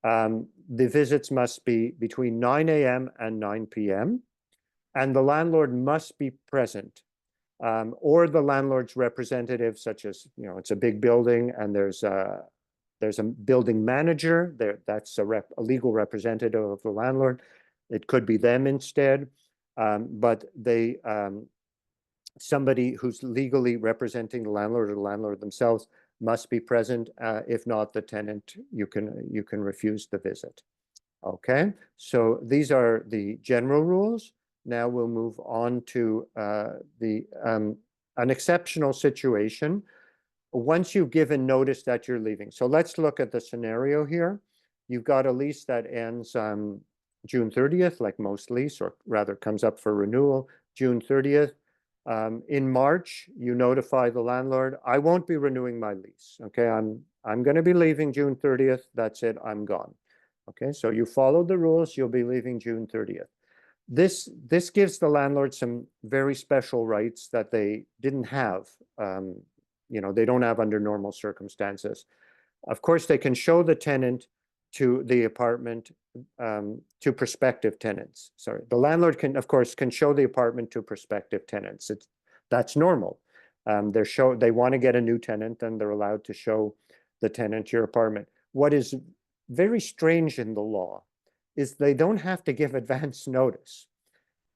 The visits must be between 9 a.m. and 9 p.m. and the landlord must be present. Or the landlord's representative, such as, you know, it's a big building and there's a building manager there, that's a legal representative of the landlord. It could be them instead, but somebody who's legally representing the landlord or the landlord themselves must be present. If not, the tenant, you can refuse the visit. Okay, so these are the general rules. Now we'll move on to an exceptional situation. Once you've given notice that you're leaving. So let's look at the scenario here. You've got a lease that ends June 30th, like most lease, or rather comes up for renewal June 30th. In March, you notify the landlord, I won't be renewing my lease. Okay, I'm going to be leaving June 30th. That's it, I'm gone. Okay, so you followed the rules, you'll be leaving June 30th. This gives the landlord some very special rights that they didn't have. You know, they don't have under normal circumstances. Of course, they can show the tenant to the apartment to prospective tenants. Sorry, the landlord can, of course, can show the apartment to prospective tenants. That's normal. They want to get a new tenant, and they're allowed to show the tenant your apartment. What is very strange in the law is they don't have to give advance notice.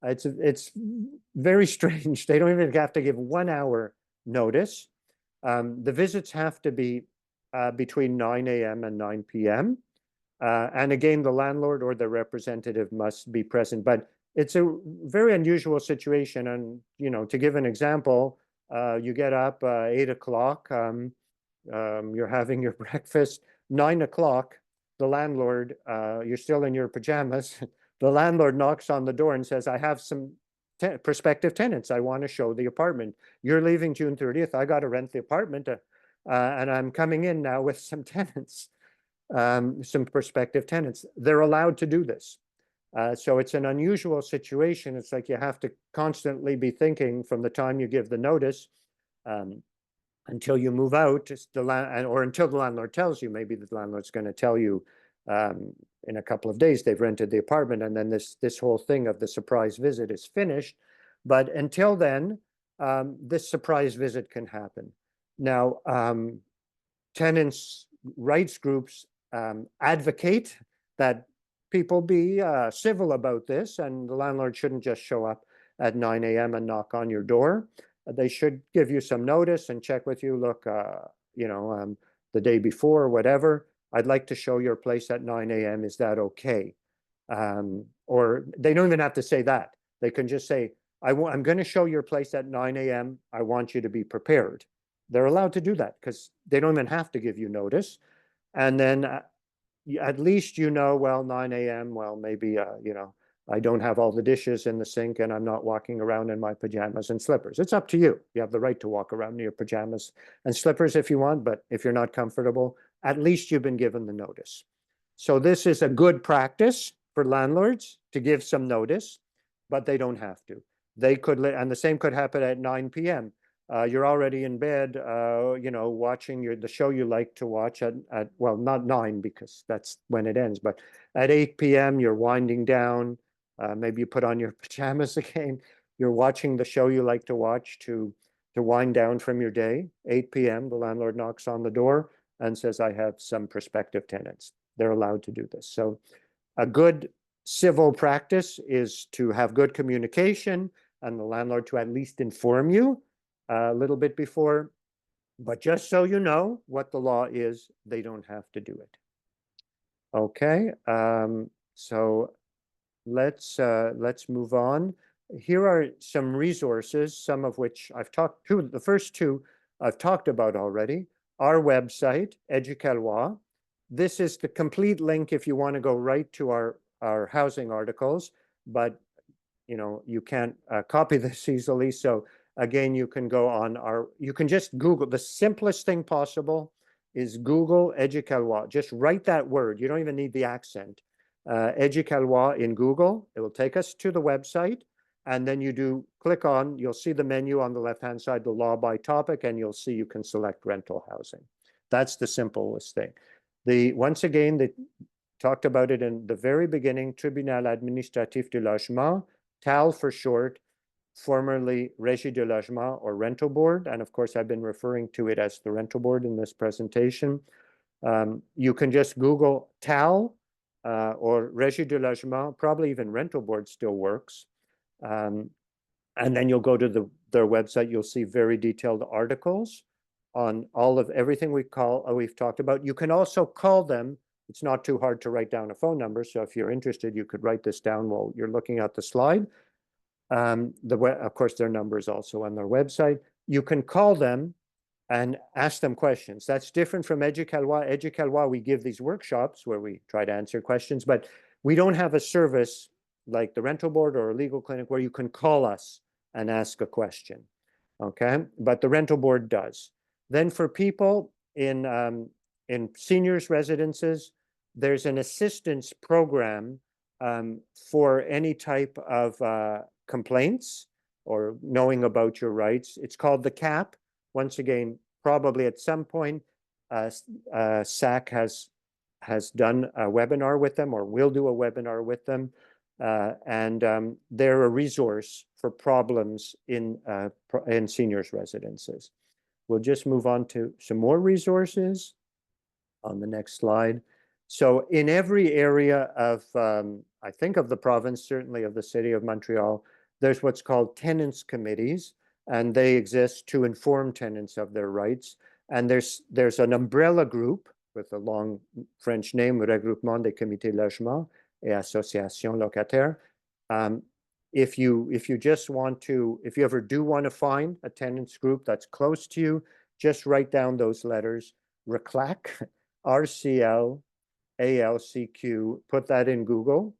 It's very strange. They don't even have to give 1 hour notice. The visits have to be between 9 a.m. and 9 p.m. And again, the landlord or the representative must be present. But it's a very unusual situation. And, you know, to give an example, you get up 8 o'clock, you're having your breakfast, 9 o'clock, the landlord, you're still in your pajamas, the landlord knocks on the door and says, I have some prospective tenants. I want to show the apartment. You're leaving June 30th. I got to rent the apartment and I'm coming in now with some tenants, some prospective tenants. They're allowed to do this. So it's an unusual situation. It's like you have to constantly be thinking from the time you give the notice until you move out, or until the landlord tells you. Maybe the landlord's going to tell you in a couple of days they've rented the apartment, and then this whole thing of the surprise visit is finished. But until then, this surprise visit can happen. Now, tenants' rights groups advocate that people be civil about this, and the landlord shouldn't just show up at 9 a.m. and knock on your door. They should give you some notice and check with you. Look, you know, the day before or whatever, I'd like to show your place at 9 a.m. Is that okay? Or they don't even have to say that. They can just say, I'm going to show your place at 9 a.m. I want you to be prepared. They're allowed to do that because they don't even have to give you notice. And then at least, you know, well, 9 a.m., well, maybe, you know, I don't have all the dishes in the sink and I'm not walking around in my pajamas and slippers. It's up to you. You have the right to walk around in your pajamas and slippers if you want, but if you're not comfortable, at least you've been given the notice. So this is a good practice for landlords to give some notice, but they don't have to. They could, and the same could happen at 9 p.m. You're already in bed, you know, watching the show you like to watch at, well, not 9 because that's when it ends, but at 8 p.m. you're winding down. Maybe you put on your pajamas again. You're watching the show you like to watch to wind down from your day. 8 p.m. the landlord knocks on the door and says, I have some prospective tenants. They're allowed to do this. So a good civil practice is to have good communication and the landlord to at least inform you a little bit before. But just so you know what the law is, they don't have to do it. Okay, so let's move on. Here are some resources, some of which I've talked to. The first two I've talked about already. Our website, Éducaloi. This is the complete link if you want to go right to our housing articles, but you know, you can't copy this easily. So again, you can go on you can just Google. The simplest thing possible is Google Éducaloi. Just write that word. You don't even need the accent. Éducaloi in Google. It will take us to the website. And then click on, you'll see the menu on the left-hand side, the law by topic, and you'll see you can select rental housing. That's the simplest thing. Once again, they talked about it in the very beginning, Tribunal Administratif du Logement, TAL for short, formerly Régie de Logement or Rental Board. And of course, I've been referring to it as the Rental Board in this presentation. You can just Google TAL or Régie de Logement, probably even Rental Board still works. And then you'll go to their website, you'll see very detailed articles on all of everything we've talked about. You can also call them. It's not too hard to write down a phone number. So if you're interested, you could write this down while you're looking at the slide. Of course, their number is also on their website. You can call them and ask them questions. That's different from Éducaloi. Éducaloi, we give these workshops where we try to answer questions, but we don't have a service like the rental board or a legal clinic where you can call us and ask a question, okay? But the rental board does. Then for people in seniors residences, there's an assistance program for any type of complaints or knowing about your rights. It's called the CAP. Once again, probably at some point, SAC has done a webinar with them or will do a webinar with them. And they're a resource for problems in seniors residences. We'll just move on to some more resources on the next slide. So in every area of, I think of the province, certainly of the city of Montreal, there's what's called tenants committees, and they exist to inform tenants of their rights. And there's an umbrella group with a long French name, Regroupement des Comités Logement et Associations Locataires. If you ever do want to find a tenants group that's close to you, just write down those letters, RCLAC, RCL, ALCQ, put that in Google,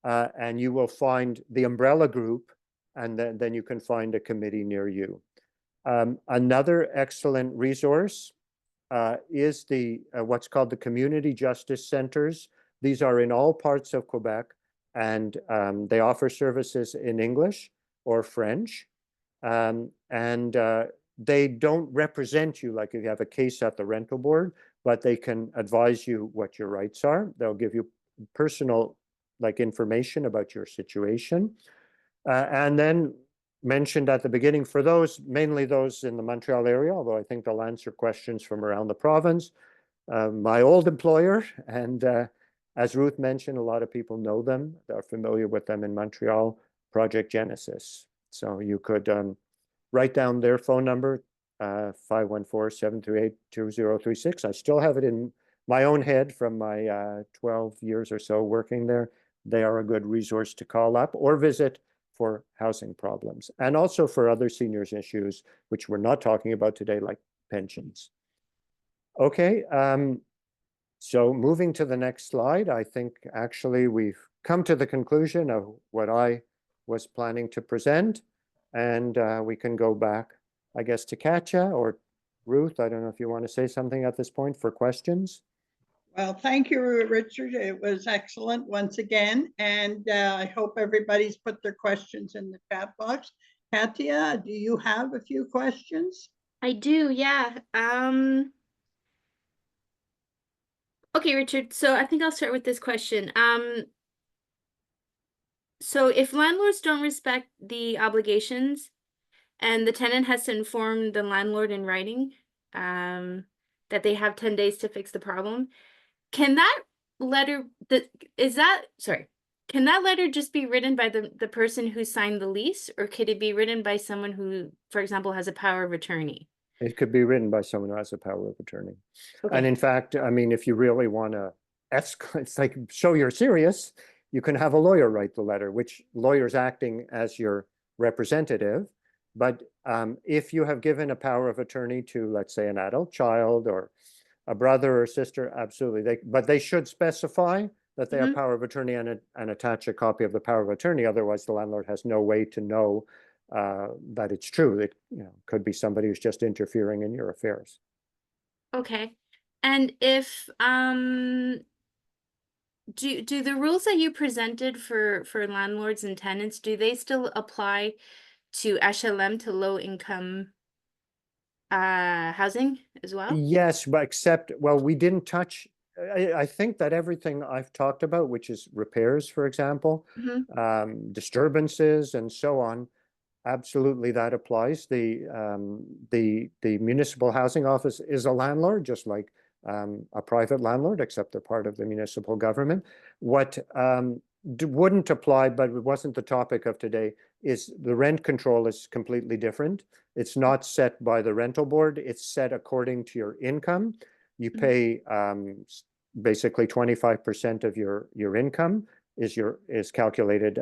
and you will find the umbrella group, and then you can find a committee near you. Another excellent resource is what's called the Community Justice Centers. These are in all parts of Quebec, and they offer services in English or French. They don't represent you like if you have a case at the rental board, but they can advise you what your rights are. They'll give you personal information about your situation. And then mentioned at the beginning, for those, mainly those in the Montreal area, although I think they'll answer questions from around the province, my old employer, and as Ruth mentioned, a lot of people know them, they're familiar with them in Montreal, Project Genesis. So you could write down their phone number, 514-738-2036. I still have it in my own head from my 12 years or so working there. They are a good resource to call up or visit for housing problems, and also for other seniors issues, which we're not talking about today, like pensions. Okay, so moving to the next slide, I think actually we've come to the conclusion of what I was planning to present, and we can go back, I guess, to Katja or Ruth. I don't know if you want to say something at this point for questions. Well, thank you, Richard. It was excellent once again, and I hope everybody's put their questions in the chat box. Katya, do you have a few questions? I do, yeah. Okay, Richard, so I think I'll start with this question. So if landlords don't respect the obligations and the tenant has to inform the landlord in writing that they have 10 days to fix the problem, can that letter, can that letter just be written by the person who signed the lease, or could it be written by someone who, for example, has a power of attorney? It could be written by someone who has a power of attorney. Okay. And in fact, I mean, if you really want to it's like show you're serious, you can have a lawyer write the letter, which lawyer's acting as your representative. But if you have given a power of attorney to, let's say, an adult child or a brother or sister, absolutely. But they should specify that they have power of attorney and attach a copy of the power of attorney. Otherwise, the landlord has no way to know that it's true. It could be somebody who's just interfering in your affairs. Okay. And if do the rules that you presented for landlords and tenants, do they still apply to HLM, to low income housing as well? Yes, but except, well, we didn't touch, I think that everything I've talked about, which is repairs, for example, disturbances and so on, absolutely that applies. The municipal housing office is a landlord, just like a private landlord, except they're part of the municipal government. What wouldn't apply, but it wasn't the topic of today, is the rent control is completely different. It's not set by the rental board. It's set according to your income. You pay basically 25% of your income is calculated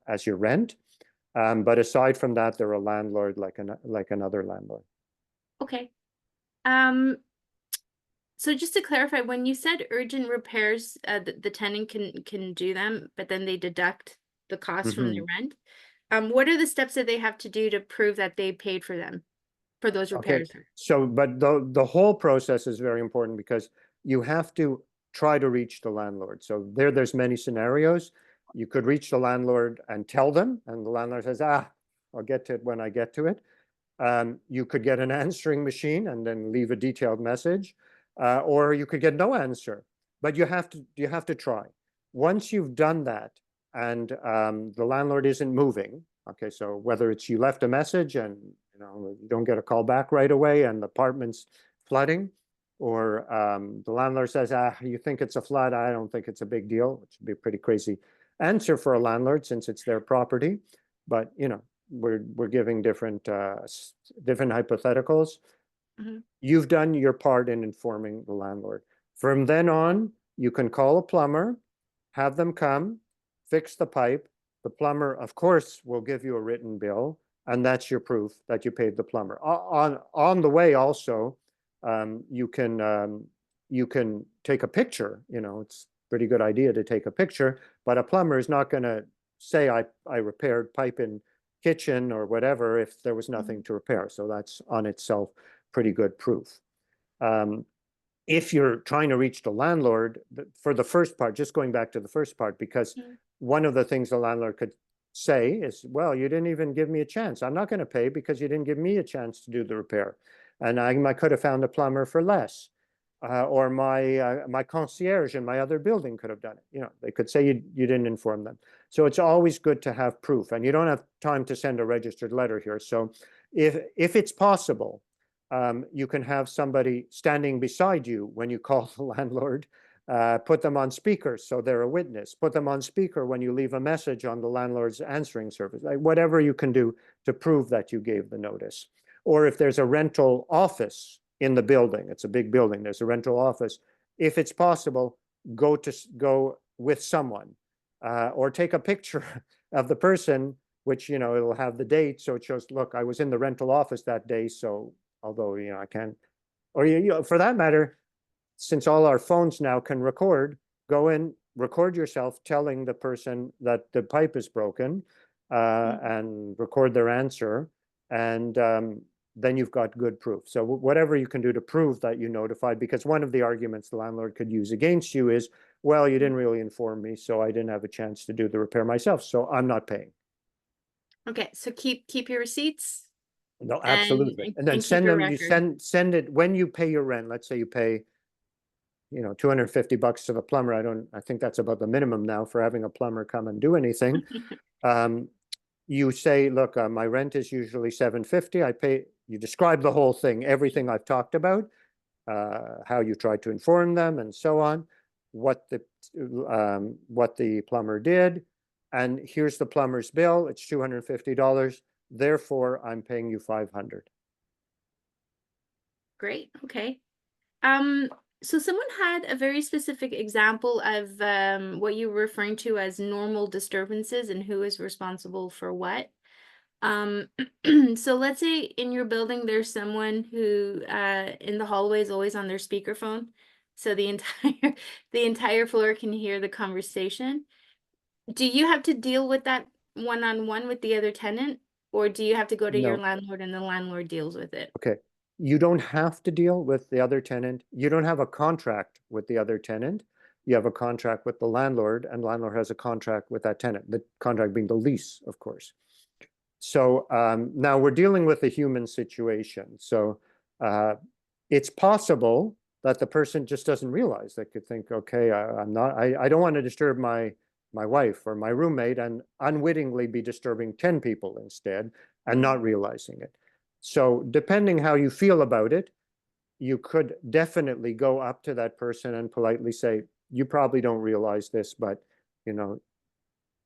as your rent. But aside from that, they're a landlord like another landlord. Okay. So just to clarify, when you said urgent repairs, the tenant can do them, but then they deduct the cost from the rent. What are the steps that they have to do to prove that they paid for them, for those repairs? Okay, so but the whole process is very important because you have to try to reach the landlord. So there's many scenarios. You could reach the landlord and tell them, and the landlord says, I'll get to it when I get to it. You could get an answering machine and then leave a detailed message, or you could get no answer, but you have to try. Once you've done that and the landlord isn't moving, okay, so whether it's you left a message and you don't get a call back right away and the apartment's flooding, or the landlord says, you think it's a flood? I don't think it's a big deal, which would be a pretty crazy answer for a landlord since it's their property. But we're giving different hypotheticals. You've done your part in informing the landlord. From then on, you can call a plumber, have them come, fix the pipe. The plumber, of course, will give you a written bill, and that's your proof that you paid the plumber. On the way, also, you can take a picture. It's a pretty good idea to take a picture, but a plumber is not going to say I repaired pipe in kitchen or whatever if there was nothing to repair. So that's on itself pretty good proof. If you're trying to reach the landlord, for the first part, just going back to the first part, because one of the things the landlord could say is, well, you didn't even give me a chance. I'm not going to pay because you didn't give me a chance to do the repair. And I could have found a plumber for less. Or my concierge in my other building could have done it. They could say you didn't inform them. So it's always good to have proof, and you don't have time to send a registered letter here. So if it's possible, you can have somebody standing beside you when you call the landlord, put them on speaker so they're a witness, put them on speaker when you leave a message on the landlord's answering service, whatever you can do to prove that you gave the notice. Or if there's a rental office in the building, it's a big building, there's a rental office, if it's possible, go with someone, or take a picture of the person, which it'll have the date, so it shows, look, I was in the rental office that day, so although I can't, or for that matter, since all our phones now can record, go in, record yourself telling the person that the pipe is broken, and record their answer, and then you've got good proof. So whatever you can do to prove that you notified, because one of the arguments the landlord could use against you is, well, you didn't really inform me, so I didn't have a chance to do the repair myself, so I'm not paying. Okay, so keep your receipts. No, absolutely. And then send them, you send it when you pay your rent. Let's say you pay, $250 to the plumber. I think that's about the minimum now for having a plumber come and do anything. You say, look, my rent is usually $750. I pay, you describe the whole thing, everything I've talked about, how you tried to inform them and so on, what the plumber did. And here's the plumber's bill. It's $250. Therefore, I'm paying you $500. Great. Okay. So someone had a very specific example of what you were referring to as normal disturbances and who is responsible for what. So let's say in your building there's someone who in the hallway is always on their speakerphone, so the entire floor can hear the conversation. Do you have to deal with that one-on-one with the other tenant, or do you have to go to your landlord and the landlord deals with it? Okay. You don't have to deal with the other tenant. You don't have a contract with the other tenant. You have a contract with the landlord, and the landlord has a contract with that tenant, the contract being the lease, of course. So now we're dealing with a human situation. So it's possible that the person just doesn't realize. They could think, okay, I don't want to disturb my wife or my roommate, and unwittingly be disturbing 10 people instead and not realizing it. So depending how you feel about it, you could definitely go up to that person and politely say, you probably don't realize this, but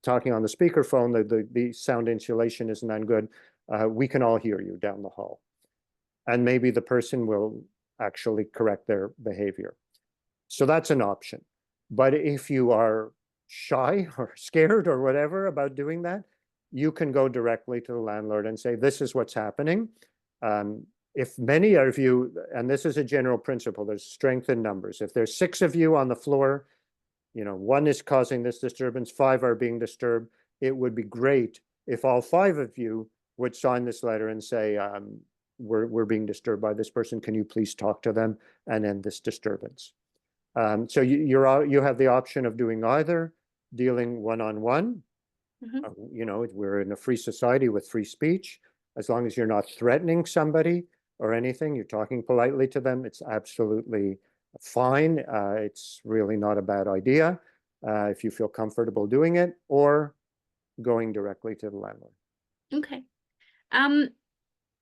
talking on the speakerphone, the sound insulation isn't that good. We can all hear you down the hall. And maybe the person will actually correct their behavior. So that's an option. But if you are shy or scared or whatever about doing that, you can go directly to the landlord and say, this is what's happening. If many of you, and this is a general principle, there's strength in numbers. If there's 6 of you on the floor, you know, 1 is causing this disturbance, 5 are being disturbed. It would be great if all 5 of you would sign this letter and say, we're being disturbed by this person. Can you please talk to them and end this disturbance? So you have the option of doing either, dealing one-on-one. You know, we're in a free society with free speech. As long as you're not threatening somebody or anything, you're talking politely to them, it's absolutely fine. It's really not a bad idea if you feel comfortable doing it, or going directly to the landlord. Okay.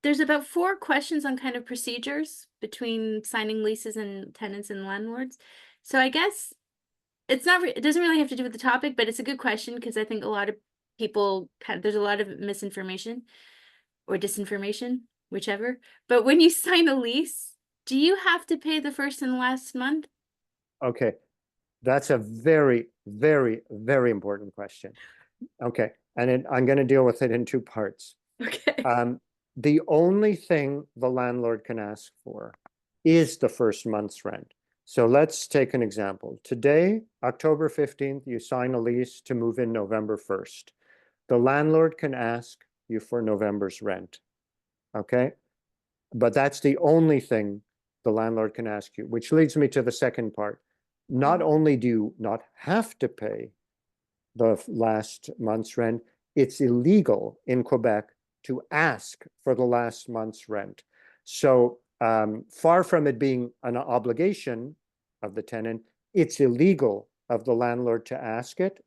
There's about 4 questions on kind of procedures between signing leases and tenants and landlords. So I guess it's not, it doesn't really have to do with the topic, but it's a good question because I think a lot of people there's a lot of misinformation or disinformation, whichever. But when you sign a lease, do you have to pay the first and last month? Okay, that's a very, very, very important question. Okay, and I'm going to deal with it in 2 parts. Okay. The only thing the landlord can ask for is the first month's rent. So let's take an example. Today, October 15th, you sign a lease to move in November 1st. The landlord can ask you for November's rent, okay? But that's the only thing the landlord can ask you, which leads me to the second part. Not only do you not have to pay the last month's rent, it's illegal in Quebec to ask for the last month's rent. So far from it being an obligation of the tenant, it's illegal of the landlord to ask it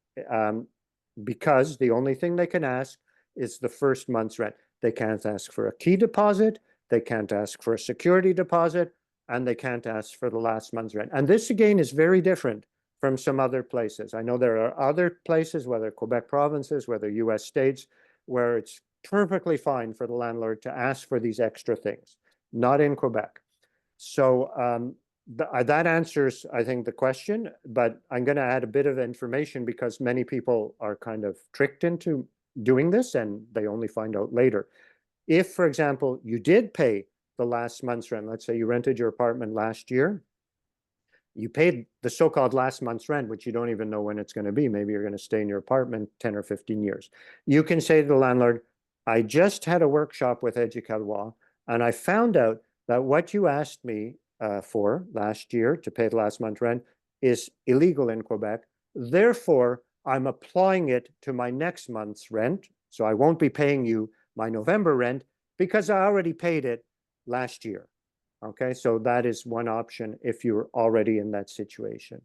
because the only thing they can ask is the first month's rent. They can't ask for a key deposit, they can't ask for a security deposit, and they can't ask for the last month's rent. And this again is very different from some other places. I know there are other places, whether Quebec provinces, whether US states, where it's perfectly fine for the landlord to ask for these extra things, not in Quebec. So that answers, I think, the question, but I'm going to add a bit of information because many people are kind of tricked into doing this and they only find out later. If, for example, you did pay the last month's rent, let's say you rented your apartment last year, you paid the so-called last month's rent, which you don't even know when it's going to be. Maybe you're going to stay in your apartment 10 or 15 years. You can say to the landlord, I just had a workshop with Éducaloi, and I found out that what you asked me for last year to pay the last month's rent is illegal in Quebec. Therefore, I'm applying it to my next month's rent. So I won't be paying you my November rent because I already paid it last year. Okay, so that is one option if you're already in that situation.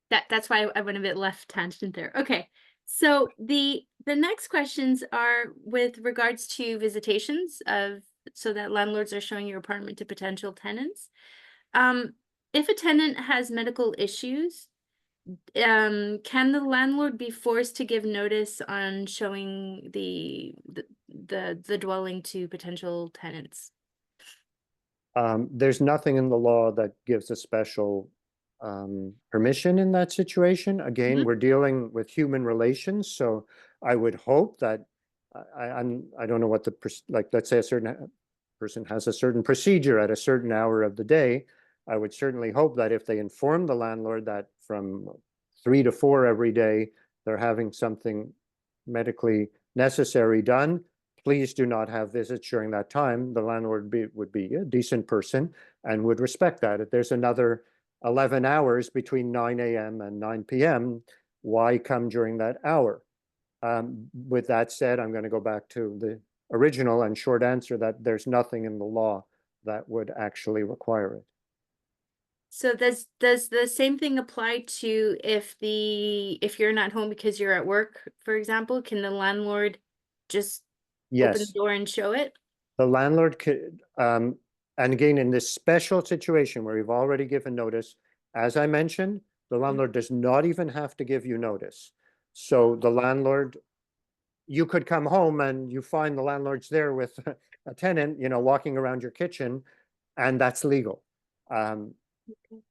That's why I went a bit left tangent there. Okay, so the next questions are with regards to visitations of, so that landlords are showing your apartment to potential tenants. If a tenant has medical issues, can the landlord be forced to give notice on showing the dwelling to potential tenants? There's nothing in the law that gives a special permission in that situation. Again, we're dealing with human relations, so I would hope that I don't know what the like. Let's say a certain person has a certain procedure at a certain hour of the day. I would certainly hope that if they inform the landlord that from 3 to 4 every day they're having something medically necessary done, please do not have visits during that time. The landlord would be a decent person and would respect that. If there's another 11 hours between 9 a.m. and 9 p.m., why come during that hour? With that said, I'm going to go back to the original and short answer that there's nothing in the law that would actually require it. So does the same thing apply to if you're not home because you're at work, for example? Can the landlord just open the door and show it? The landlord could, and again, in this special situation where we've already given notice, as I mentioned, The landlord does not even have to give you notice. So the landlord, you could come home and you find the landlord's there with a tenant, you know, walking around your kitchen, and that's legal.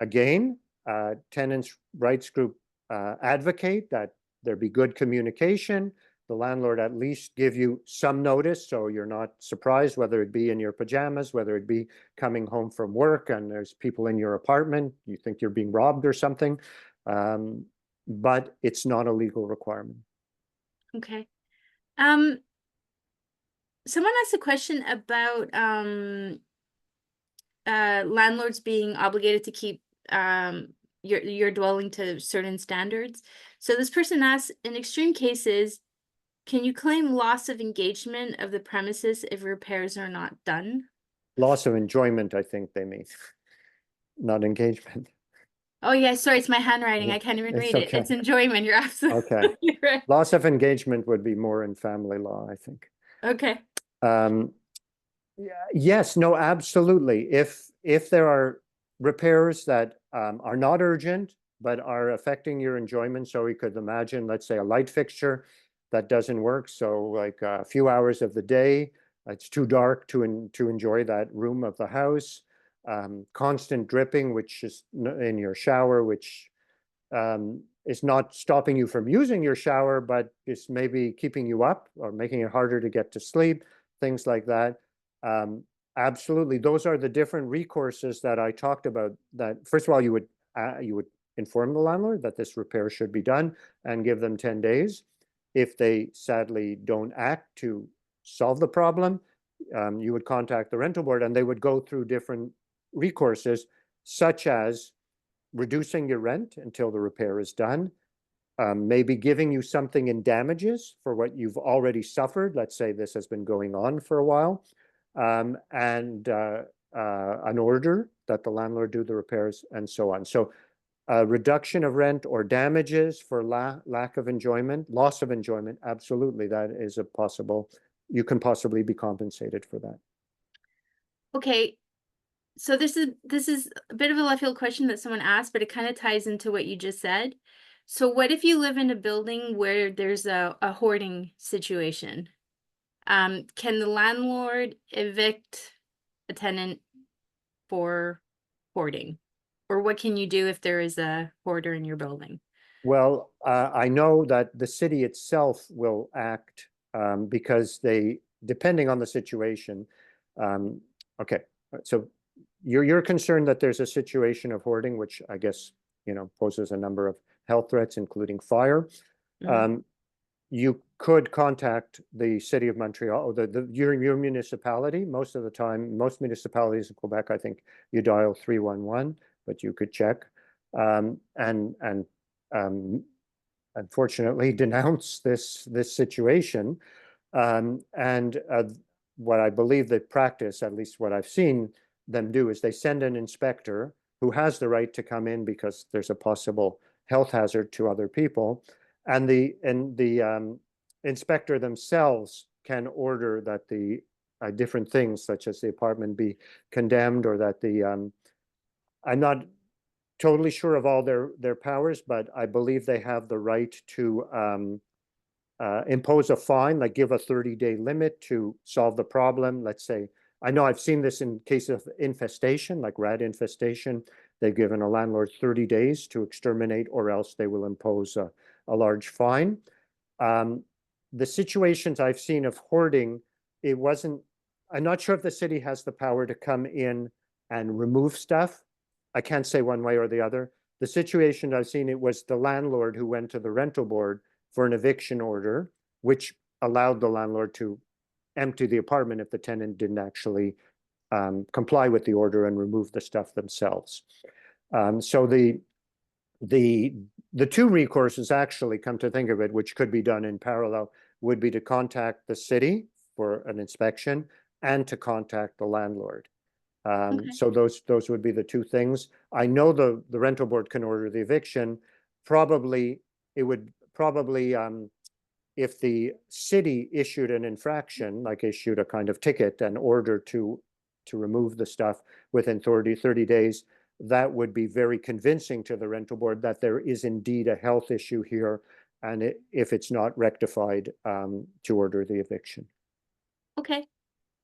Again, tenants' rights group advocate that there be good communication. The landlord at least give you some notice so you're not surprised, whether it be in your pajamas, whether it be coming home from work and there's people in your apartment, you think you're being robbed or something. But it's not a legal requirement. Okay. Someone asked a question about landlords being obligated to keep your dwelling to certain standards. So this person asks, in extreme cases, can you claim loss of engagement of the premises if repairs are not done? Loss of enjoyment, I think they mean, not engagement. Oh yeah, sorry, it's my handwriting. Yeah, I can't even it's read it. okay. It's enjoyment. You're absolutely right. Loss of engagement would be more in family law, I think. Okay. Yes, no, absolutely. If there are repairs that are not urgent, but are affecting your enjoyment, so we could imagine, let's say, a light fixture that doesn't work, so like a few hours of the day, it's too dark to enjoy that room of the house. Constant dripping, which is in your shower, which is not stopping you from using your shower, but is maybe keeping you up or making it harder to get to sleep, things like that. Absolutely, those are the different recourses that I talked about. That first of all, you would inform the landlord that this repair should be done and give them 10 days. If they sadly don't act to solve the problem, you would contact the rental board and they would go through different recourses, such as reducing your rent until the repair is done, maybe giving you something in damages for what you've already suffered. Let's say this has been going on for a while, and an order that the landlord do the repairs and so on. So reduction of rent or damages for lack of enjoyment, loss of enjoyment, absolutely, that is a possible, you can possibly be compensated for that. Okay. So this is a bit of a left field question that someone asked, but it kind of ties into what you just said. So what if you live in a building where there's a hoarding situation? Can the landlord evict a tenant for hoarding? Or what can you do if there is a hoarder in your building? Well, I know that the city itself will act because they, depending on the situation. Okay, so you're concerned that there's a situation of hoarding, which I guess, you know, poses a number of health threats, including fire. Mhm. You could contact the city of Montreal, or your municipality. Most of the time, most municipalities in Quebec, I think you dial 311, but you could check and unfortunately denounce this situation. And what I believe they practice, at least what I've seen them do, is they send an inspector who has the right to come in because there's a possible health hazard to other people, and the inspector themselves can order that the different things, such as the apartment, be condemned, or that the I'm not totally sure of all their powers, but I believe they have the right to impose a fine, like give a 30-day limit to solve the problem. Let's say, I know I've seen this in case of infestation, like rat infestation. They've given a landlord 30 days to exterminate, or else they will impose a large fine. The situations I've seen of hoarding, I'm not sure if the city has the power to come in and remove stuff. I can't say one way or the other. The situation I've seen, it was the landlord who went to the rental board for an eviction order, which allowed the landlord to empty the apartment if the tenant didn't actually comply with the order and remove the stuff themselves. So the two recourses, actually, come to think of it, which could be done in parallel, would be to contact the city for an inspection and to contact the landlord. Okay. So those would be the two things. I know the rental board can order the eviction. Probably it would probably if the city issued an infraction, like issued a kind of ticket and order to remove the stuff within 30 days, that would be very convincing to the rental board that there is indeed a health issue here, and if it's not rectified, to order the eviction. Okay.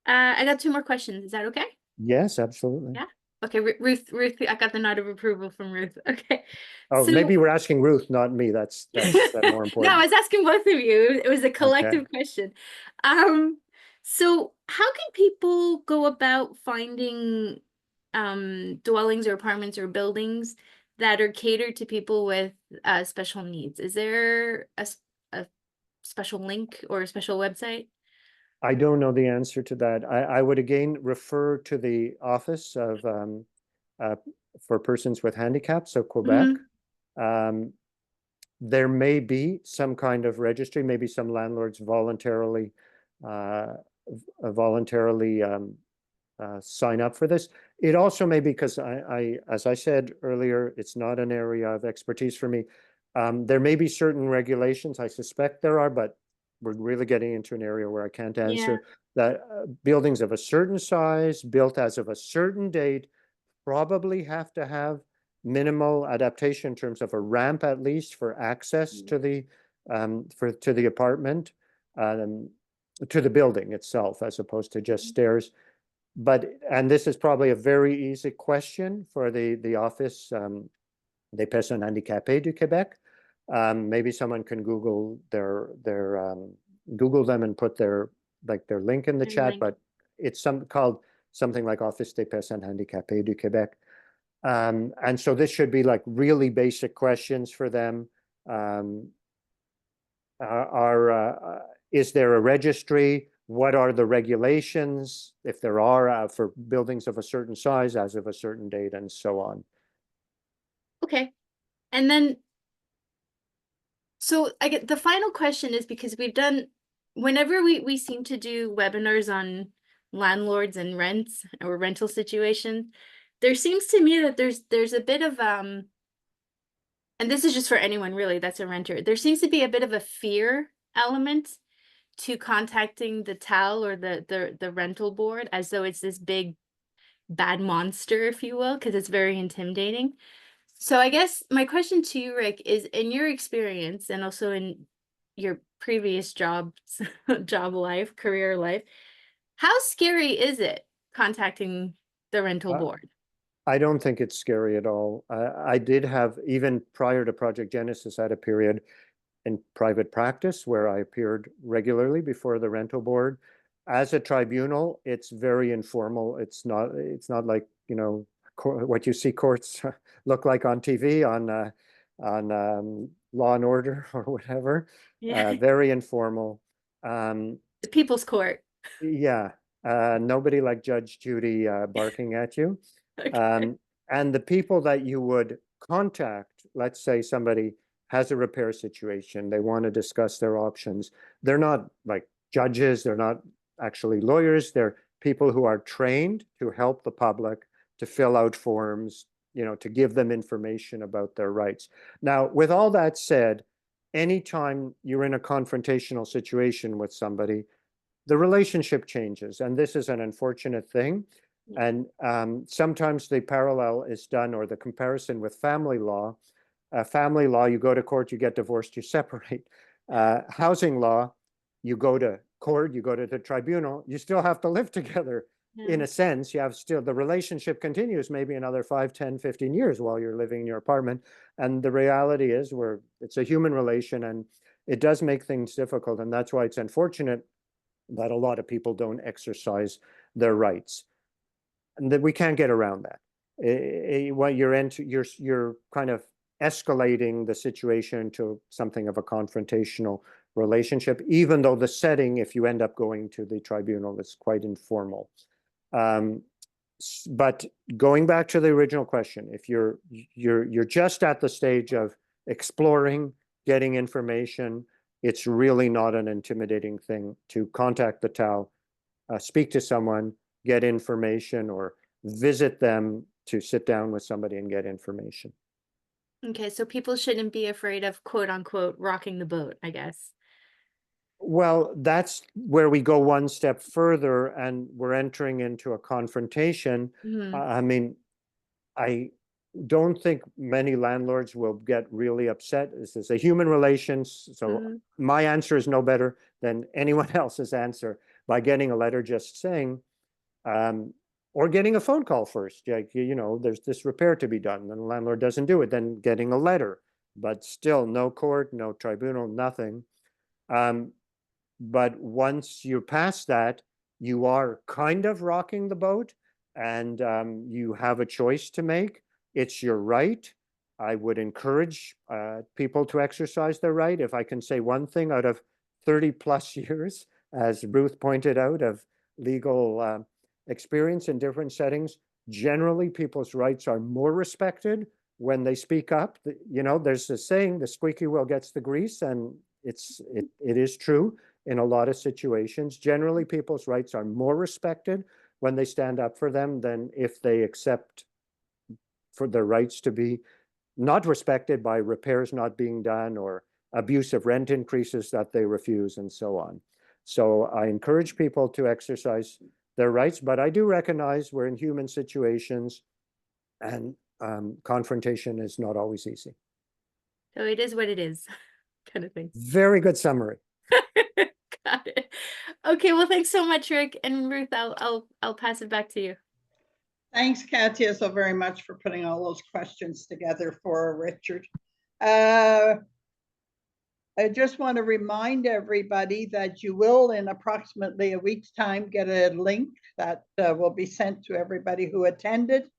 I got 2 more questions. Is that okay? Yes, absolutely. Yeah. Okay, Ruth, I got the nod of approval from Ruth. Okay. Oh, So maybe we're asking Ruth, not me. That's more no, important. I was asking both of you. It was a collective question. So how can people go about finding dwellings or apartments or buildings that are catered to people with special needs? Is there a special link or a special website? I don't know the answer to that. I would again refer to the Office of for Persons with Handicaps of Quebec. There may be some kind of registry, maybe some landlords voluntarily sign up for this. It also may be, because as I said earlier, it's not an area of expertise for me. There may be certain regulations, I suspect there are, but we're really getting into an area where I can't answer. That buildings of a certain size, built as of a certain date, probably have to have minimal adaptation in terms of a ramp, at least, for access to the apartment, to the building itself, as opposed to just stairs. And this is probably a very easy question for the Office des Personnes Handicapées du Québec. Maybe someone can Google Google them and put their link in the chat, but it's called something like Office des Personnes Handicapées du Québec. And so this should be like really basic questions for them. Is there a registry? What are the regulations, if there are, for buildings of a certain size as of a certain date, and so on? Okay. And then, so I get the final question is, because we've done, whenever we seem to do webinars on landlords and rents or rental situations, there seems to me that there's a bit of and this is just for anyone really that's a renter, there seems to be a bit of a fear element to contacting the TAL or the rental board, as though it's this big bad monster, if you will, because it's very intimidating. So I guess my question to you, Rick, is, in your experience and also in your previous career life, how scary is it contacting the rental board? I don't think it's scary at all. I did have, even prior to Project Genesis, I had a period in private practice where I appeared regularly before the rental board. As a tribunal, it's very informal. It's not like, you know, what you see courts look like on TV, on Law and Order or whatever. Very informal. The People's Court. Yeah. Nobody like Judge Judy barking at you. Okay. And the people that you would contact, let's say somebody has a repair situation, they want to discuss their options. They're not like judges, they're not actually lawyers, they're people who are trained to help the public, to fill out forms, you know, to give them information about their rights. Now, with all that said, anytime you're in a confrontational situation with somebody, the relationship changes, and this is an unfortunate thing. And sometimes the parallel is done, or the comparison, with family law. Family law, you go to court, you get divorced, you separate. Housing law, you go to court, you go to the tribunal, you still have to live together. In a sense, you have still, the relationship continues maybe another 5, 10, 15 years while you're living in your apartment. And the reality is, it's a human relation, and it does make things difficult. And that's why it's unfortunate that a lot of people don't exercise their rights. And that we can't get around that. What you're kind of escalating the situation to something of a confrontational relationship, even though the setting, if you end up going to the tribunal, is quite informal. But going back to the original question, if you're just at the stage of exploring, getting information, it's really not an intimidating thing to contact the TAL, speak to someone, get information, or visit them to sit down with somebody and get information. Okay, so people shouldn't be afraid of, quote unquote, rocking the boat, I guess. Well, that's where we go one step further, and we're entering into a confrontation. I mean, don't think many landlords will get really upset. This is a human relations. So Mhm. my answer is no better than anyone else's answer by getting a letter just saying, or getting a phone call first. Like, you know, there's this repair to be done, and the landlord doesn't do it, then getting a letter, but still no court, no tribunal, nothing. But once you're past that, you are kind of rocking the boat, and you have a choice to make. It's your right. I would encourage people to exercise their right. If I can say one thing out of 30 plus years, as Ruth pointed out, of legal experience in different settings, generally people's rights are more respected when they speak up. You know, there's a saying, the squeaky wheel gets the grease, and it is true in a lot of situations. Generally, people's rights are more respected when they stand up for them than if they accept for their rights to be not respected by repairs not being done or abusive rent increases that they refuse and so on. So I encourage people to exercise their rights, but I do recognize we're in human situations, and confrontation is not always easy. So it is what it is, kind of thing. Very good summary. Got it. Okay, well, thanks so much, Rick and Ruth. I'll pass it back to you. Thanks, Katia, so very much for putting all those questions together for Richard. I just want to remind everybody that you will, in approximately a week's time, get a link that will be sent to everybody who attended,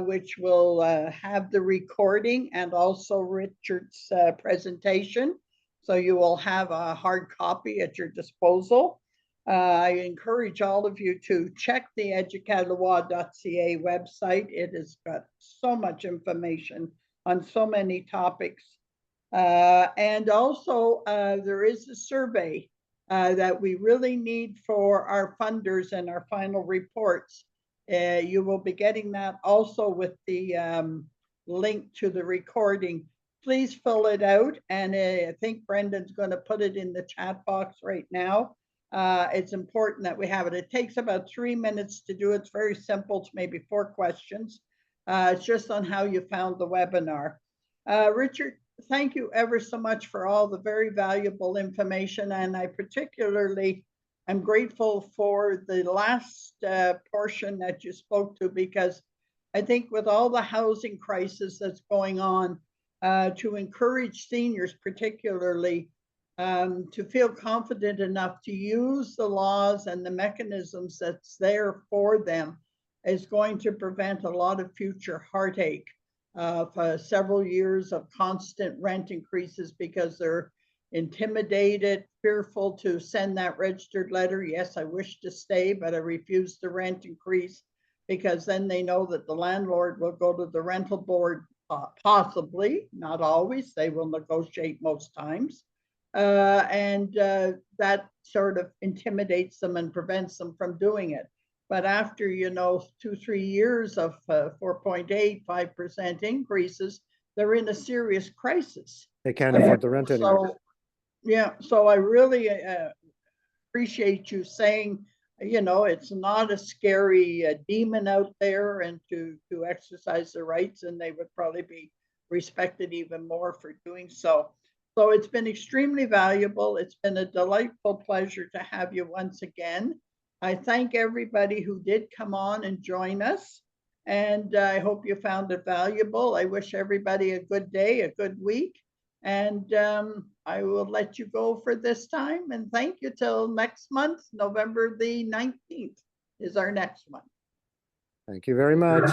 which will have the recording and also Richard's presentation. So you will have a hard copy at your disposal. I encourage all of you to check the Éducaloi.ca website. It has got so much information on so many topics. And also there is a survey that we really need for our funders and our final reports. You will be getting that also with the link to the recording. Please fill it out, and I think Brendan's going to put it in the chat box right now. It's important that we have it. It takes about 3 minutes to do. It's very simple. It's maybe 4 questions. It's just on how you found the webinar. Richard, thank you ever so much for all the very valuable information, and I particularly am grateful for the last portion that you spoke to, because I think with all the housing crisis that's going on, to encourage seniors particularly to feel confident enough to use the laws and the mechanisms that's there for them is going to prevent a lot of future heartache of several years of constant rent increases because they're intimidated, fearful to send that registered letter. Yes, I wish to stay, but I refuse the rent increase, because then they know that the landlord will go to the rental board, possibly, not always. They will negotiate most times. And that sort of intimidates them and prevents them from doing it. But after, 2-3 years of 4.8, 5% increases, they're in a serious crisis. They can't afford the rent anymore. So I really appreciate you saying, it's not a scary demon out there, and to exercise their rights, and they would probably be respected even more for doing so. So it's been extremely valuable. It's been a delightful pleasure to have you once again. I thank everybody who did come on and join us, and I hope you found it valuable. I wish everybody a good day, a good week, and I will let you go for this time, and thank you till next month. November the 19th is our next one. Thank you very much.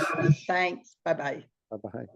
Thanks. Bye-bye. Bye-bye.